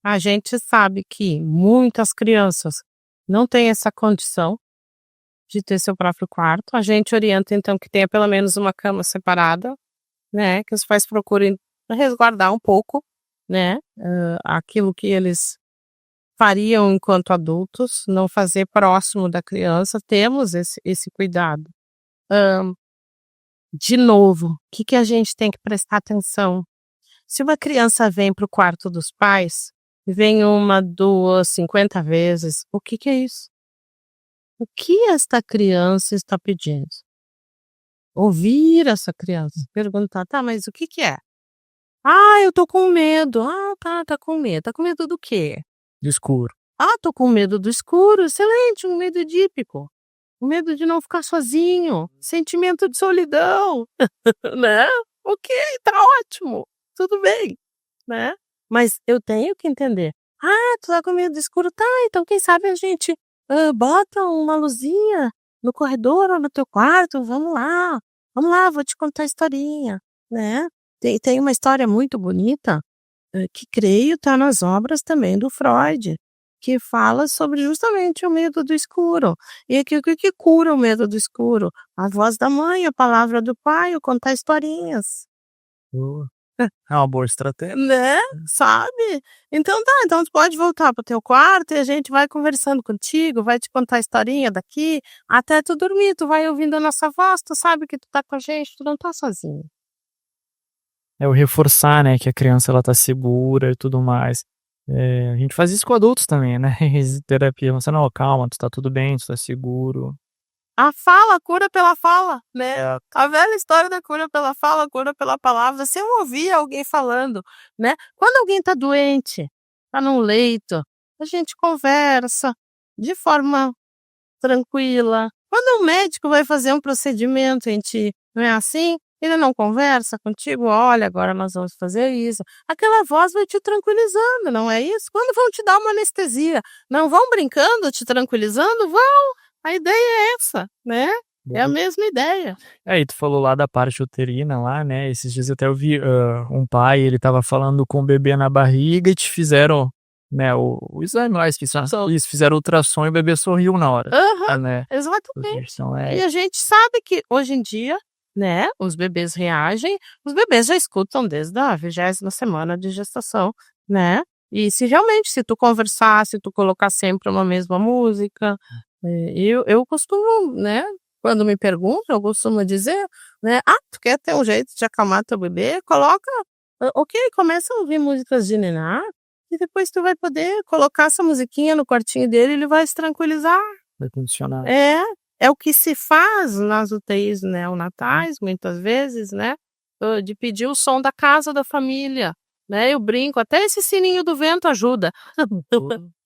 A gente sabe que muitas crianças não têm essa condição de ter seu próprio quarto. A gente orienta, então, que tenha pelo menos uma cama separada, né, que os pais procurem resguardar um pouco, né, aquilo que eles fariam enquanto adultos, não fazer próximo da criança, temos esse cuidado. Hã, de novo, o que que a gente tem que prestar atenção? Se uma criança vem para o quarto dos pais, vem 1, 2, 50 vezes, o que que é isso? O que esta criança está pedindo? Ouvir essa criança, perguntar: "Tá, mas o que que é?". Eu tô com medo". "Ah, tá com medo. Tá com medo do quê?". Do escuro. "Ah, tô com medo do escuro". "Excelente, um medo edípico. O medo de não ficar sozinho, sentimento de solidão", né. Ok, tá ótimo, tudo bem, né. Mas eu tenho que entender: tu tá com medo do escuro? Tá, então quem sabe a gente, bota uma luzinha no corredor ou no teu quarto, vamos lá, vou te contar a historinha", né. Tem uma história muito bonita, que creio tá nas obras também do Freud, que fala sobre justamente o medo do escuro. E que o que que cura o medo do escuro? A voz da mãe, a palavra do pai, o contar historinhas. Boa. É uma boa estratégia. Né, sabe. Então tá, então tu pode voltar pro teu quarto e a gente vai conversando contigo, vai te contar a historinha daqui, até tu dormir, tu vai ouvindo a nossa voz, tu sabe que tu tá com a gente, tu não tá sozinho. É o reforçar, né, que a criança ela tá segura e tudo mais. A gente faz isso com adultos também, né, em terapia, você: "Não, calma, tu tá tudo bem, tu tá seguro". A fala cura pela fala, né. É. A velha história da cura pela fala, cura pela palavra. Se eu ouvir alguém falando, né, quando alguém tá doente, tá num leito, a gente conversa de forma tranquila. Quando o médico vai fazer um procedimento em ti, não é assim? Ele não conversa contigo: "Olha, agora nós vamos fazer isso". Aquela voz vai te tranquilizando, não é isso? Quando vão te dar uma anestesia, não vão brincando, te tranquilizando? Vão, a ideia é essa, né, é a mesma ideia. É, e tu falou lá da parte uterina lá, né, esses dias eu até ouvi, um pai, ele estava falando com o bebê na barriga e te fizeram, né, o exame lá, eles fizeram isso, fizeram ultrassom e o bebê sorriu na hora, Aham, né. exatamente. Então E a gente sabe que hoje em dia, né, os bebês reagem, os bebês já escutam desde a 20ª semana de gestação, né. E se realmente, se tu conversar, se tu colocar sempre uma mesma música, eu costumo, né, quando me perguntam, eu costumo dizer, né: tu quer ter um jeito de acalmar teu bebê? Coloca, ok, começa a ouvir músicas de ninar, e depois tu vai poder colocar essa musiquinha no quartinho dele, ele vai se tranquilizar". vai funcionar. É, é o que se faz nas UTIs neonatais, muitas vezes, né, de pedir o som da casa da família, né, eu brinco, até esse sininho do vento ajuda,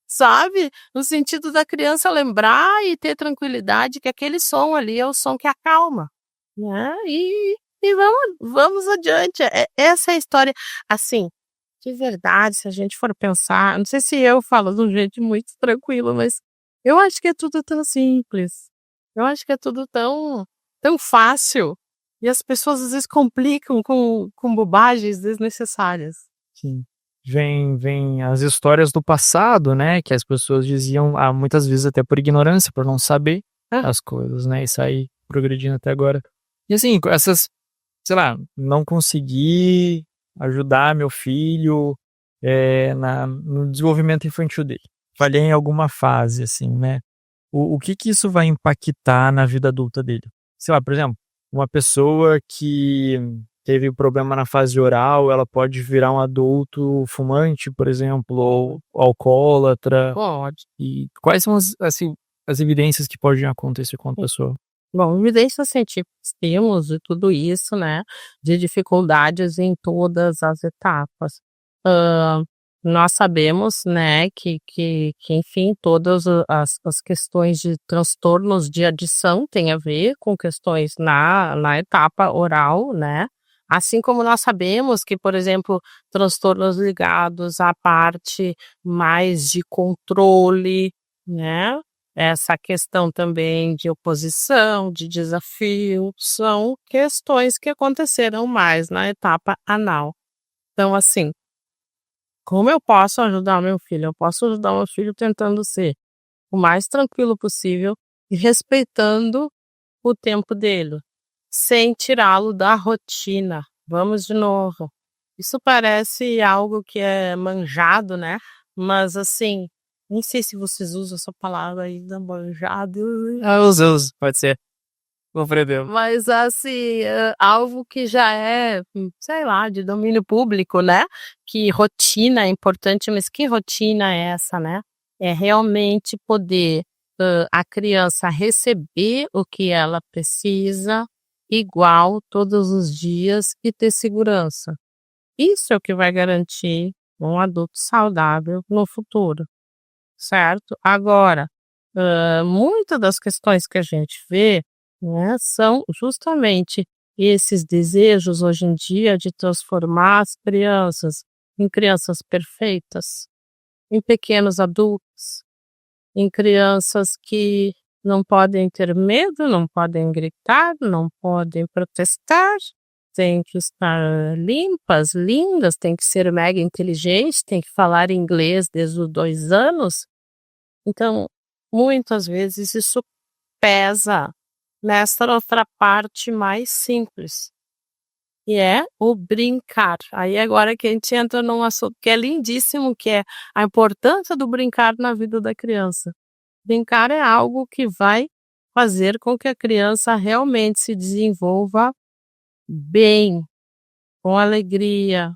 sabe, no sentido da criança lembrar e ter tranquilidade que aquele som ali é o som que acalma, né, e vamos adiante, essa é a história. Assim, de verdade, se a gente for pensar, não sei se eu falo de um jeito muito tranquilo, mas eu acho que é tudo tão simples. Eu acho que é tudo tão fácil. E as pessoas às vezes complicam com bobagens desnecessárias. Sim. Vem as histórias do passado, né, que as pessoas diziam, muitas vezes até por ignorância, por não saber Ah, as coisas, né, e sair progredindo até agora. E assim, com essas, sei lá, não consegui ajudar meu filho, no desenvolvimento infantil dele. Falhei em alguma fase, assim, né. O que que isso vai impactar na vida adulta dele? Sei lá, por exemplo, uma pessoa que teve problema na fase oral, ela pode virar um adulto fumante, por exemplo, ou alcoólatra? pode. E quais são as, assim, as evidências que podem acontecer com a pessoa? Bom, evidências científicas temos de tudo isso, né, de dificuldades em todas as etapas. Hã, Nós sabemos, né, que enfim, todas as questões de transtornos de adição têm a ver com questões na etapa oral, né, assim como nós sabemos que, por exemplo, transtornos ligados à parte mais de controle, né, essa questão também de oposição, de desafio, são questões que aconteceram mais na etapa anal. Então, assim, como eu posso ajudar meu filho? Eu posso ajudar meu filho tentando ser o mais tranquilo possível e respeitando o tempo dele, sem tirá-lo da rotina. Vamos de novo. Isso parece algo que é manjado, né? Mas assim, nem sei se vocês usam essa palavra ainda, manjado. Uso, pode ser. Compreendeu. Mas assim, algo que já é, sei lá, de domínio público, né, que rotina é importante, mas que rotina é essa, né? É realmente poder, a criança receber o que ela precisa igual todos os dias e ter segurança. Isso é o que vai garantir um adulto saudável no futuro, certo? Agora, muitas das questões que a gente vê, né, são justamente esses desejos hoje em dia de transformar as crianças em crianças perfeitas, em pequenos adultos, em crianças que não podem ter medo, não podem gritar, não podem protestar, têm que estar limpas, lindas, têm que ser mega inteligentes, têm que falar inglês desde os 2 anos. Então, muitas vezes isso pesa nessa outra parte mais simples, que é o brincar. Aí agora que a gente entra num assunto que é lindíssimo, que é a importância do brincar na vida da criança. Brincar é algo que vai fazer com que a criança realmente se desenvolva bem, com alegria,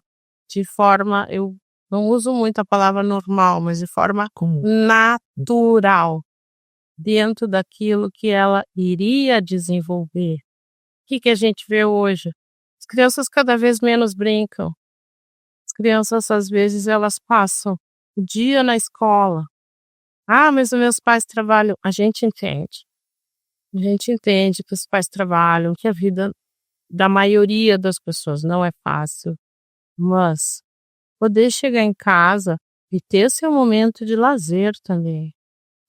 de forma, eu não uso muito a palavra normal, mas de forma natural, dentro daquilo que ela iria desenvolver. O que a gente vê hoje? As crianças cada vez menos brincam. As crianças, às vezes, elas passam o dia na escola. Ah, mas os meus pais trabalham. A gente entende. A gente entende que os pais trabalham, que a vida da maioria das pessoas não é fácil. Mas poder chegar em casa e ter seu momento de lazer também.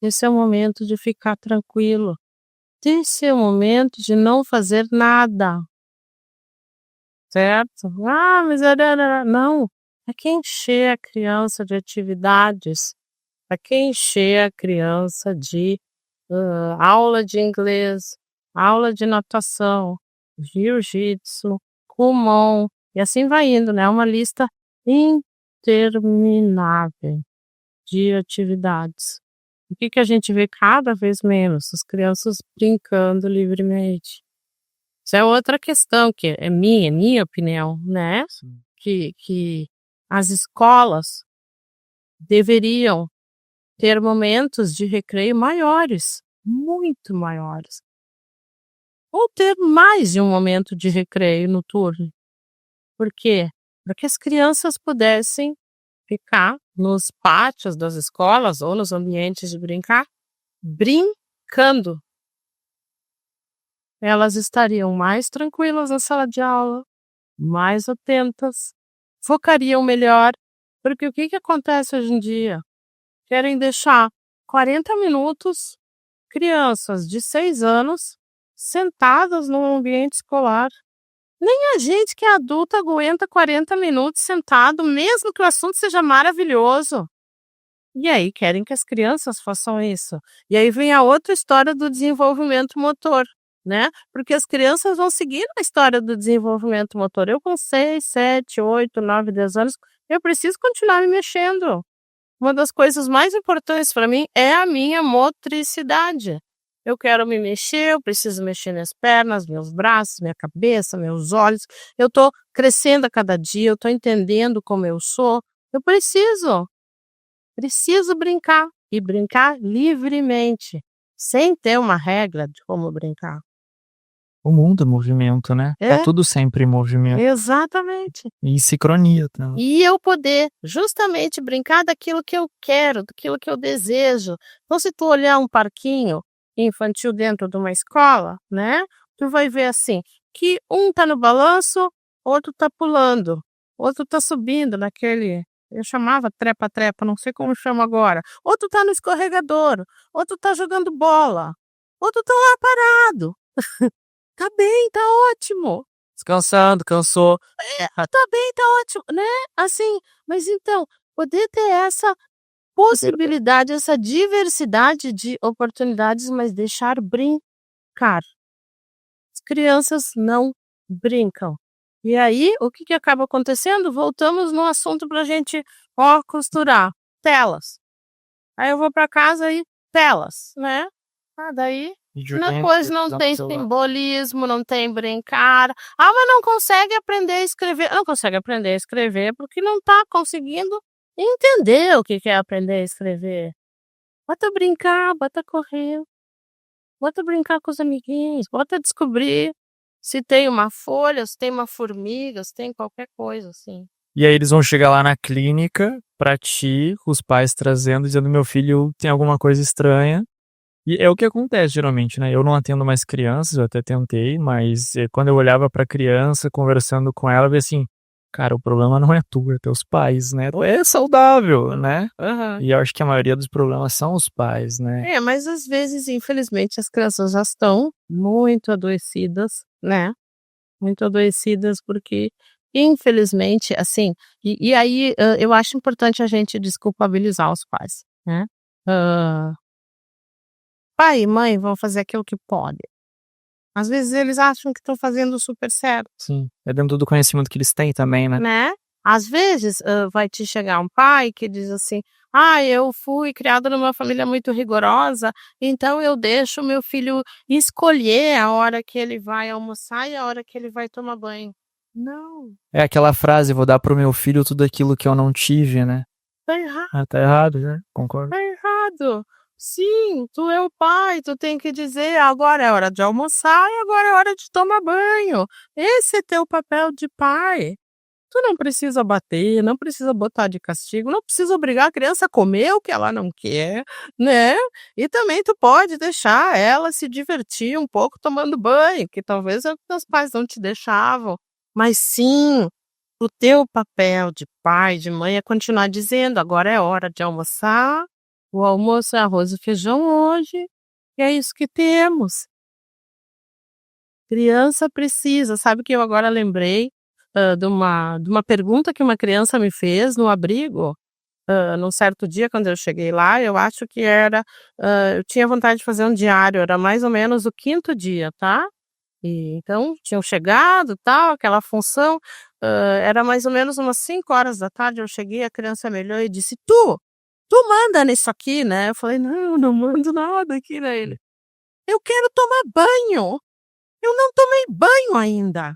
Ter seu momento de ficar tranquilo. Ter seu momento de não fazer nada. Certo? Ah, mas não. É que encher a criança de atividades. Para que encher a criança de aula de inglês, aula de natação, jiu-jitsu, kumon, e assim vai indo, né? Uma lista interminável de atividades. O que a gente vê cada vez menos? As crianças brincando livremente. Isso é outra questão, que é minha opinião, né? Sim. Que as escolas deveriam ter momentos de recreio maiores, muito maiores. Ou ter mais de um momento de recreio no turno. Por quê? Para que as crianças pudessem ficar nos pátios das escolas ou nos ambientes de brincar, brincando. Elas estariam mais tranquilas na sala de aula, mais atentas, focariam melhor, porque o que acontece hoje em dia? Querem deixar 40 minutos crianças de 6 anos sentadas num ambiente escolar. Nem a gente que é adulta aguenta 40 minutos sentado, mesmo que o assunto seja maravilhoso. E aí querem que as crianças façam isso. E aí vem a outra história do desenvolvimento motor, né? Porque as crianças vão seguir a história do desenvolvimento motor. Eu com 6, 7, 8, 9, 10 anos, eu preciso continuar me mexendo. Uma das coisas mais importantes para mim é a minha motricidade. Eu quero me mexer, eu preciso mexer minhas pernas, meus braços, minha cabeça, meus olhos. Eu estou crescendo a cada dia, eu estou entendendo como eu sou. Eu preciso brincar e brincar livremente, sem ter uma regra de como brincar. O mundo é movimento, né? É tudo sempre em movimento. Exatamente. E em sincronia também. E eu poder justamente brincar daquilo que eu quero, daquilo que eu desejo. Então, se tu olhar um parquinho infantil dentro de uma escola, né? Tu vai ver assim, que um tá no balanço, outro tá pulando, outro tá subindo naquele, eu chamava trepa-trepa, não sei como chama agora. Outro tá no escorregador, outro tá jogando bola, outro tá lá parado. Tá bem, tá ótimo. Descansando, cansou. Tá bem, tá ótimo, né? Assim, mas então, poder ter essa possibilidade, essa diversidade de oportunidades, mas deixar brincar. As crianças não brincam. E aí, o que acaba acontecendo? Voltamos no assunto pra gente, costurar. Telas. Aí eu vou pra casa e telas, né? Daí depois não tem simbolismo, não tem brincar. Mas não consegue aprender a escrever. Não consegue aprender a escrever porque não tá conseguindo entender o que é aprender a escrever. Bota brincar, bota correr. Bota brincar com os amiguinhos, bota descobrir se tem uma folha, se tem uma formiga, se tem qualquer coisa, assim. E aí eles vão chegar lá na clínica pra ti, os pais trazendo, dizendo: meu filho tem alguma coisa estranha. E é o que acontece geralmente, né? Eu não atendo mais crianças, eu até tentei, mas quando eu olhava pra criança, conversando com ela, eu via assim, cara, o problema não é tu, é teus pais, né? Não é saudável, né? Aham. E eu acho que a maioria dos problemas são os pais, né? Mas às vezes, infelizmente, as crianças já estão muito adoecidas, né? Muito adoecidas porque, infelizmente, assim, e aí, eu acho importante a gente desculpabilizar os pais, né? Hã, pai e mãe vão fazer aquilo que podem. Às vezes eles acham que estão fazendo super certo, Sim. É dentro do conhecimento que eles têm também, né? né? Às vezes, vai te chegar um pai que diz assim: "Ah, eu fui criado numa família muito rigorosa, então eu deixo o meu filho escolher a hora que ele vai almoçar e a hora que ele vai tomar banho". Não, É aquela frase, vou dar pro meu filho tudo aquilo que eu não tive, né? tá errado. Ah, tá errado, né? Concordo. Tá errado. Sim, tu é o pai, tu tem que dizer: "Agora é hora de almoçar e agora é hora de tomar banho". Esse é teu papel de pai. Tu não precisa bater, não precisa botar de castigo, não precisa obrigar a criança a comer o que ela não quer, né. E também tu pode deixar ela se divertir um pouco tomando banho, que talvez é o que teus pais não te deixavam. Mas sim, o teu papel de pai, de mãe é continuar dizendo: "Agora é hora de almoçar, o almoço é arroz e feijão hoje, e é isso que temos". Criança precisa, sabe que eu agora lembrei, de uma pergunta que uma criança me fez no abrigo, num certo dia quando eu cheguei lá, eu acho que era, eu tinha vontade de fazer um diário, era mais ou menos o quinto dia, tá. E então tinham chegado, tal, aquela função, era mais ou menos umas 5 horas da tarde. Eu cheguei, a criança me olhou e disse: Tu manda nisso aqui, né?". Eu falei: "Não, não mando nada aqui", né, ele: "Eu quero tomar banho, eu não tomei banho ainda".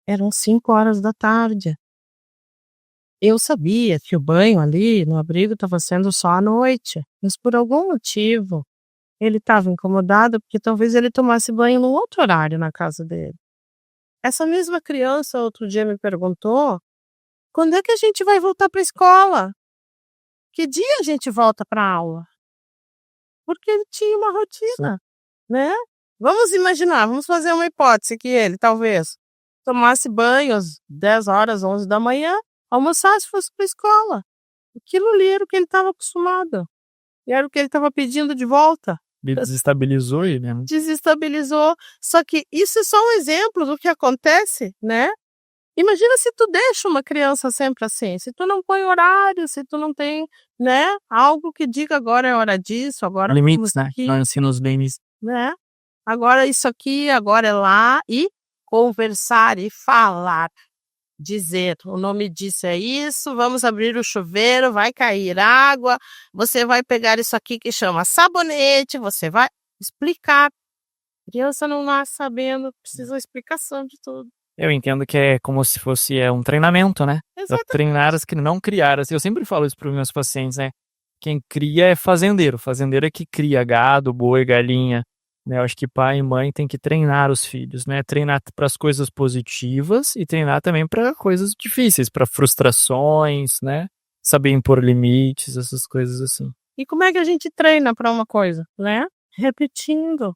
Eram 5 horas da tarde. Eu sabia que o banho ali no abrigo estava sendo só à noite, mas por algum motivo ele estava incomodado, porque talvez ele tomasse banho num outro horário na casa dele. Essa mesma criança outro dia me perguntou: "Quando é que a gente vai voltar para a escola? Que dia a gente volta para aula?". Porque ele tinha uma rotina, né. Vamos imaginar, vamos fazer uma hipótese que ele talvez tomasse banho às 10 horas, 11 da manhã, almoçasse e fosse para a escola. Aquilo ali era o que ele estava acostumado, e era o que ele estava pedindo de volta. Ele desestabilizou ele, né? Desestabilizou. Só que isso é só um exemplo do que acontece, né. Imagina se tu deixa uma criança sempre assim, se tu não põe horário, se tu não tem, né, algo que diga: "Agora é hora disso, agora vamos Limites, né? aqui", Não ensina os limites. né. Agora isso aqui, agora é lá, e conversar e falar, dizer: "O nome disso é isso, vamos abrir o chuveiro, vai cair água, você vai pegar isso aqui que chama sabonete, você vai", explicar. Criança não nasce sabendo, precisa de explicação de tudo. Eu entendo que é como se fosse um treinamento, né? Pra treinar as que não criar. Assim, eu sempre falo isso para os meus pacientes, né? Quem cria é fazendeiro. Fazendeiro é que cria gado, boi, galinha. Né? Eu acho que pai e mãe tem que treinar os filhos, né? Treinar para as coisas positivas e treinar também para coisas difíceis, para frustrações, né? Saber impor limites, essas coisas assim. E como é que a gente treina para uma coisa, né? Repetindo.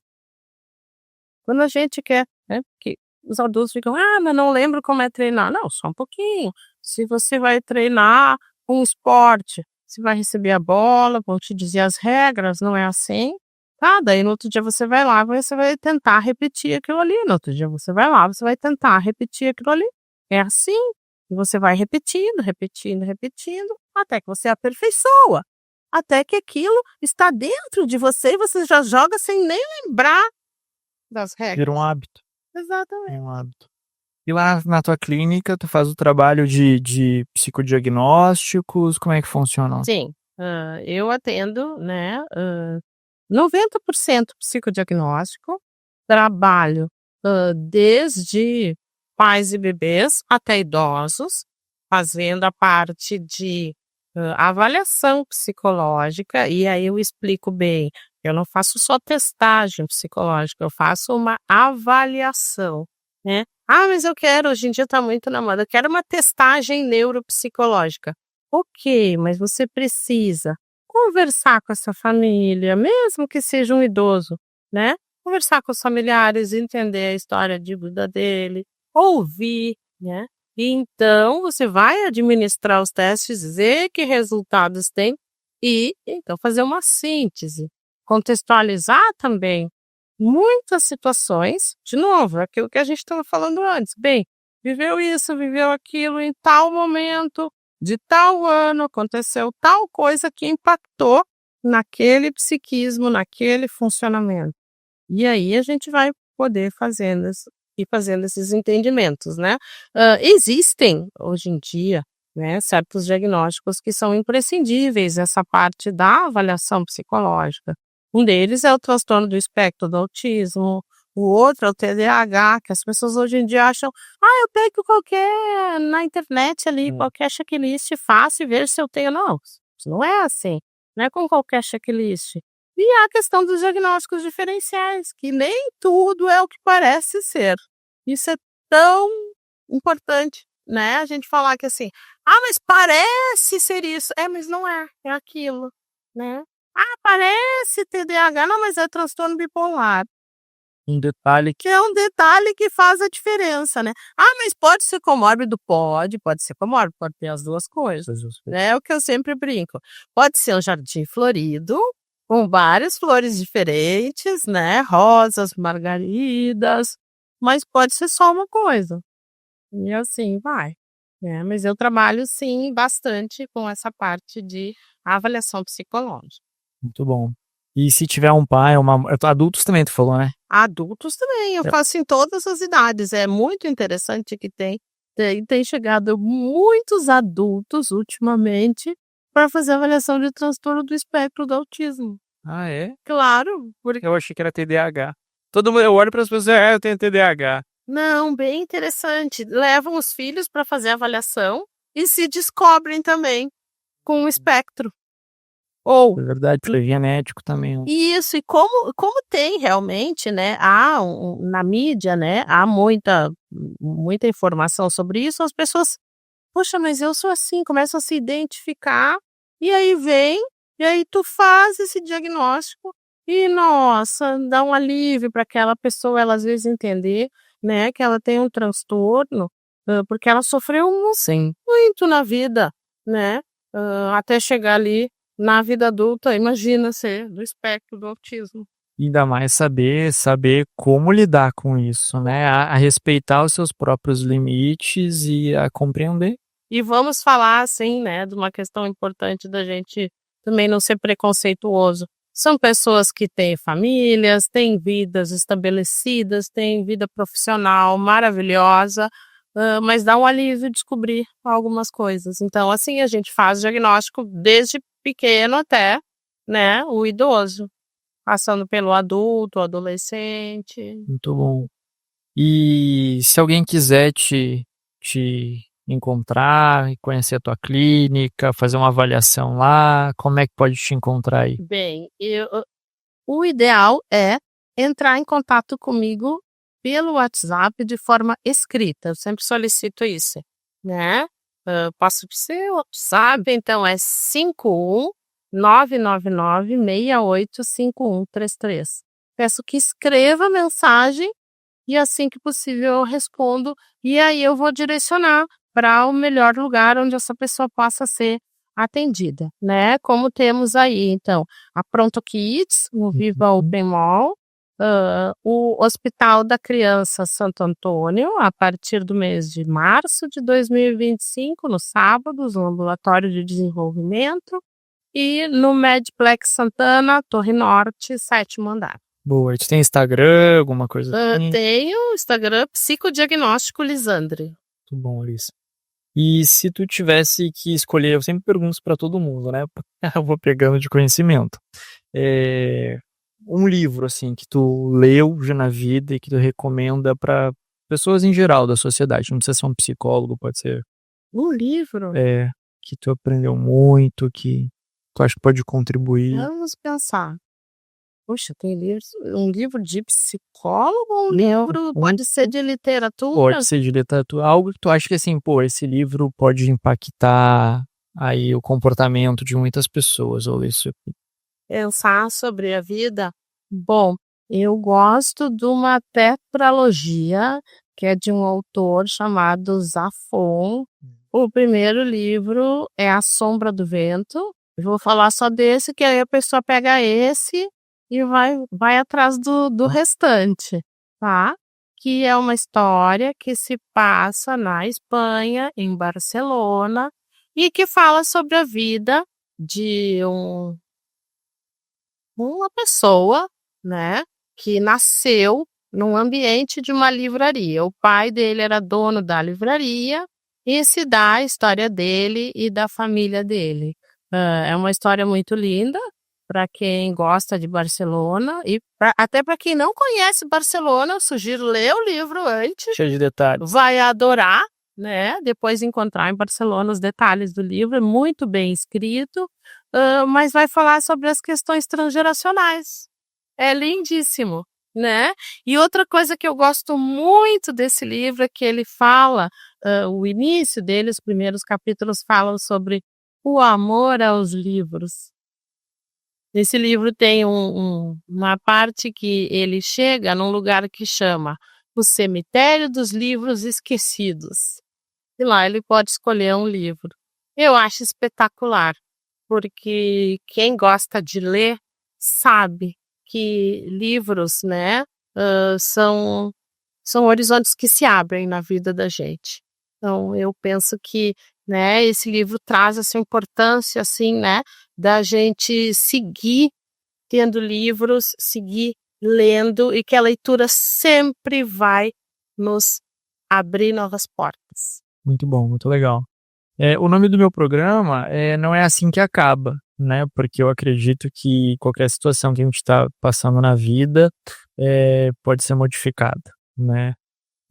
Quando a gente quer, né, porque os adultos ficam: "Ah, mas não lembro como é treinar". Não, só um pouquinho. Se você vai treinar um esporte, você vai receber a bola, vão te dizer as regras, não é assim, tá, daí no outro dia você vai lá, você vai tentar repetir aquilo ali, no outro dia você vai lá, você vai tentar repetir aquilo ali. É assim, e você vai repetindo, repetindo, repetindo, até que você aperfeiçoa, até que aquilo está dentro de você e você já joga sem nem lembrar das Vira um regras. hábito. Exatamente. É um hábito. E lá na tua clínica, tu faz o trabalho de psicodiagnósticos, como é que funciona? Sim, eu atendo, né, 90% psicodiagnóstico, trabalho, desde pais e bebês até idosos, fazendo a parte de, avaliação psicológica, e aí eu explico bem Eu não faço só testagem psicológica, eu faço uma avaliação, né. "Ah, mas eu quero", hoje em dia está muito na moda, "eu quero uma testagem neuropsicológica". Ok, mas você precisa conversar com essa família, mesmo que seja um idoso, né, conversar com os familiares, entender a história de vida dele, ouvir, né, e então você vai administrar os testes, ver que resultados tem e então fazer uma síntese, contextualizar também muitas situações, de novo, é aquilo que a gente estava falando antes, bem, viveu isso, viveu aquilo em tal momento, de tal ano, aconteceu tal coisa que impactou naquele psiquismo, naquele funcionamento. E aí a gente vai poder fazendo esses entendimentos, né. Existem, hoje em dia, né, certos diagnósticos que são imprescindíveis essa parte da avaliação psicológica. Um deles é o transtorno do espectro do autismo, o outro é o TDAH, que as pessoas hoje em dia acham: "Ah, eu pego qualquer na internet ali, qualquer checklist, faço e vejo se eu tenho", não, isso não é assim, não é com qualquer checklist. E a questão dos diagnósticos diferenciais, que nem tudo é o que parece ser. Isso é tão importante, né, a gente falar que assim: "Ah, mas parece ser isso". É, mas não é, é aquilo, né. "Ah, parece TDAH". Não, mas é transtorno bipolar. Um detalhe que Que é um detalhe que faz a diferença, né. "Ah, mas pode ser comórbido?". Pode ser comórbido, pode ter as 2 coisas, né, é o que eu sempre brinco. Pode ser um jardim florido, com várias flores diferentes, né, rosas, margaridas, mas pode ser só uma coisa. E assim vai, né. Mas eu trabalho sim bastante com essa parte de avaliação psicológica. muito bom. E se tiver um pai ou uma adultos também tu falou, né? Adultos também, eu É. faço em todas as idades, é muito interessante que tem chegado muitos adultos ultimamente para fazer avaliação de transtorno do espectro do autismo. Ah, é? Claro, porque Eu achei que era TDAH. Todo mundo eu olho para as pessoas: "É, eu tenho TDAH". não, bem interessante, levam os filhos para fazer avaliação e se descobrem também com o espectro. Ou É verdade, porque é genético também, né. isso, e como tem realmente, né, há na mídia, né, há muita informação sobre isso, as pessoas: "Poxa, mas eu sou assim", começam a se identificar, e aí vem, e aí tu faz esse diagnóstico e, nossa, dá um alívio para aquela pessoa, ela às vezes entender, né, que ela tem um transtorno, porque ela sofreu Sim. muito na vida, né, até chegar ali na vida adulta, imagina ser do espectro do autismo. Ainda mais saber como lidar com isso, né, a respeitar os seus próprios limites e a compreender. E vamos falar, assim, né, de uma questão importante da gente também não ser preconceituoso. São pessoas que têm famílias, têm vidas estabelecidas, têm vida profissional maravilhosa, mas dá um alívio descobrir algumas coisas. Então, assim, a gente faz diagnóstico desde pequeno até, né, o idoso, passando pelo adulto, adolescente. Muito bom. E se alguém quiser te encontrar e conhecer a tua clínica, fazer uma avaliação lá, como é que pode te encontrar aí? Bem, o ideal é entrar em contato comigo pelo WhatsApp de forma escrita, eu sempre solicito isso, né. Posso ser o WhatsApp, então é 51999685133. Peço que escreva a mensagem e assim que possível eu respondo, e aí eu vou direcionar para o melhor lugar onde essa pessoa possa ser atendida, né. Como temos aí então, a Pronto Kids, o Viva Uhum. Open Mall, o Hospital da Criança Santo Antônio, a partir do mês de março de 2025, nos sábados, no ambulatório de desenvolvimento, e no Medplex Santana, Torre Norte, 7º andar. Boa. Tu tem Instagram, alguma coisa assim? Tenho Instagram Psicodiagnóstico Lisandre. Muito bom, Alice. E se tu tivesse que escolher, eu sempre pergunto isso pra todo mundo, né, eu vou pegando de conhecimento. Eh, um livro, assim, que tu leu já na vida e que tu recomenda pra pessoas em geral da sociedade, não precisa ser um psicólogo, pode ser, Um livro? que tu aprendeu muito, que tu acha que pode contribuir. Vamos pensar. Puxa, tem um livro de psicólogo, um livro pode ser de literatura? Pode ser de literatura. Algo que tu acha que assim, esse livro pode impactar aí o comportamento de muitas pessoas, ou isso. Pensar sobre a vida? Bom, eu gosto de uma tetralogia, que é de um autor chamado Zafon. O primeiro livro é A Sombra do Vento. Eu vou falar só desse, que aí a pessoa pega esse e vai atrás do restante, tá? Que é uma história que se passa na Espanha, em Barcelona, e que fala sobre a vida de uma pessoa, né, que nasceu num ambiente de uma livraria. O pai dele era dono da livraria e se dá a história dele e da família dele. É uma história muito linda para quem gosta de Barcelona e até para quem não conhece Barcelona, eu sugiro ler o livro antes. Cheio de detalhes. Vai adorar, né? Depois encontrar em Barcelona os detalhes do livro, é muito bem escrito, mas vai falar sobre as questões transgeracionais. É lindíssimo, né? E outra coisa que eu gosto muito desse livro é que ele fala, o início dele, os primeiros capítulos falam sobre o amor aos livros. Nesse livro tem uma parte que ele chega num lugar que chama o Cemitério dos Livros Esquecidos. E lá ele pode escolher um livro. Eu acho espetacular, porque quem gosta de ler sabe que livros, né, são horizontes que se abrem na vida da gente. Então, eu penso que, né, esse livro traz essa importância, assim, né, da gente seguir tendo livros, seguir lendo, e que a leitura sempre vai nos abrir novas portas. Muito bom, muito legal. O nome do meu programa Não É Assim Que Acaba, né? Porque eu acredito que qualquer situação que a gente está passando na vida pode ser modificada, né?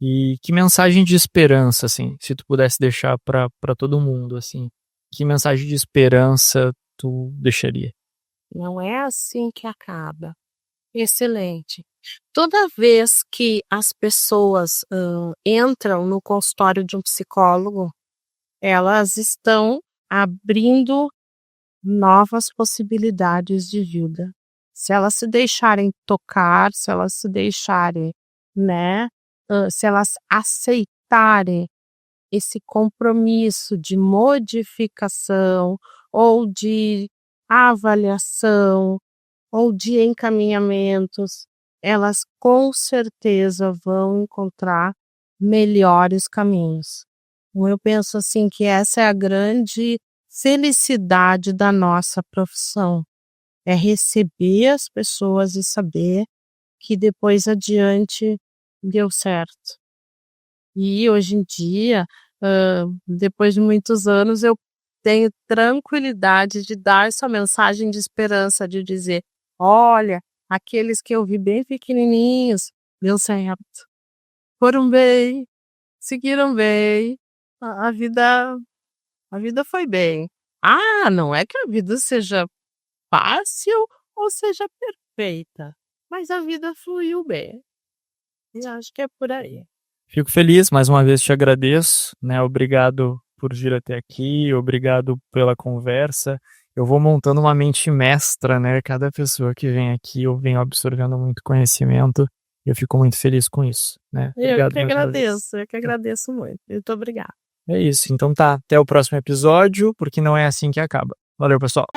E que mensagem de esperança, assim, se tu pudesse deixar para todo mundo, assim, que mensagem de esperança tu deixaria? Não é assim que acaba. Excelente. Toda vez que as pessoas entram no consultório de um psicólogo, elas estão abrindo novas possibilidades de vida. Se elas se deixarem tocar, se elas se deixarem, né, se elas aceitarem esse compromisso de modificação ou de avaliação ou de encaminhamentos, elas com certeza vão encontrar melhores caminhos. Então, eu penso assim que essa é a grande felicidade da nossa profissão, é receber as pessoas e saber que depois adiante deu certo. E hoje em dia, depois de muitos anos, eu tenho tranquilidade de dar essa mensagem de esperança, de dizer: olha, aqueles que eu vi bem pequenininhos, deu certo. Foram bem, seguiram bem, a vida foi bem. Ah, não é que a vida seja fácil ou seja perfeita, mas a vida fluiu bem. E acho que é por aí. Fico feliz, mais uma vez te agradeço, né? Obrigado por vir até aqui, obrigado pela conversa. Eu vou montando uma mente mestra, né? Cada pessoa que vem aqui, eu venho absorvendo muito conhecimento e eu fico muito feliz com isso, né? Obrigado, eu que agradeço muito. Muito obrigada. É isso, então tá, até o próximo episódio, porque não é assim que acaba. Valeu, pessoal!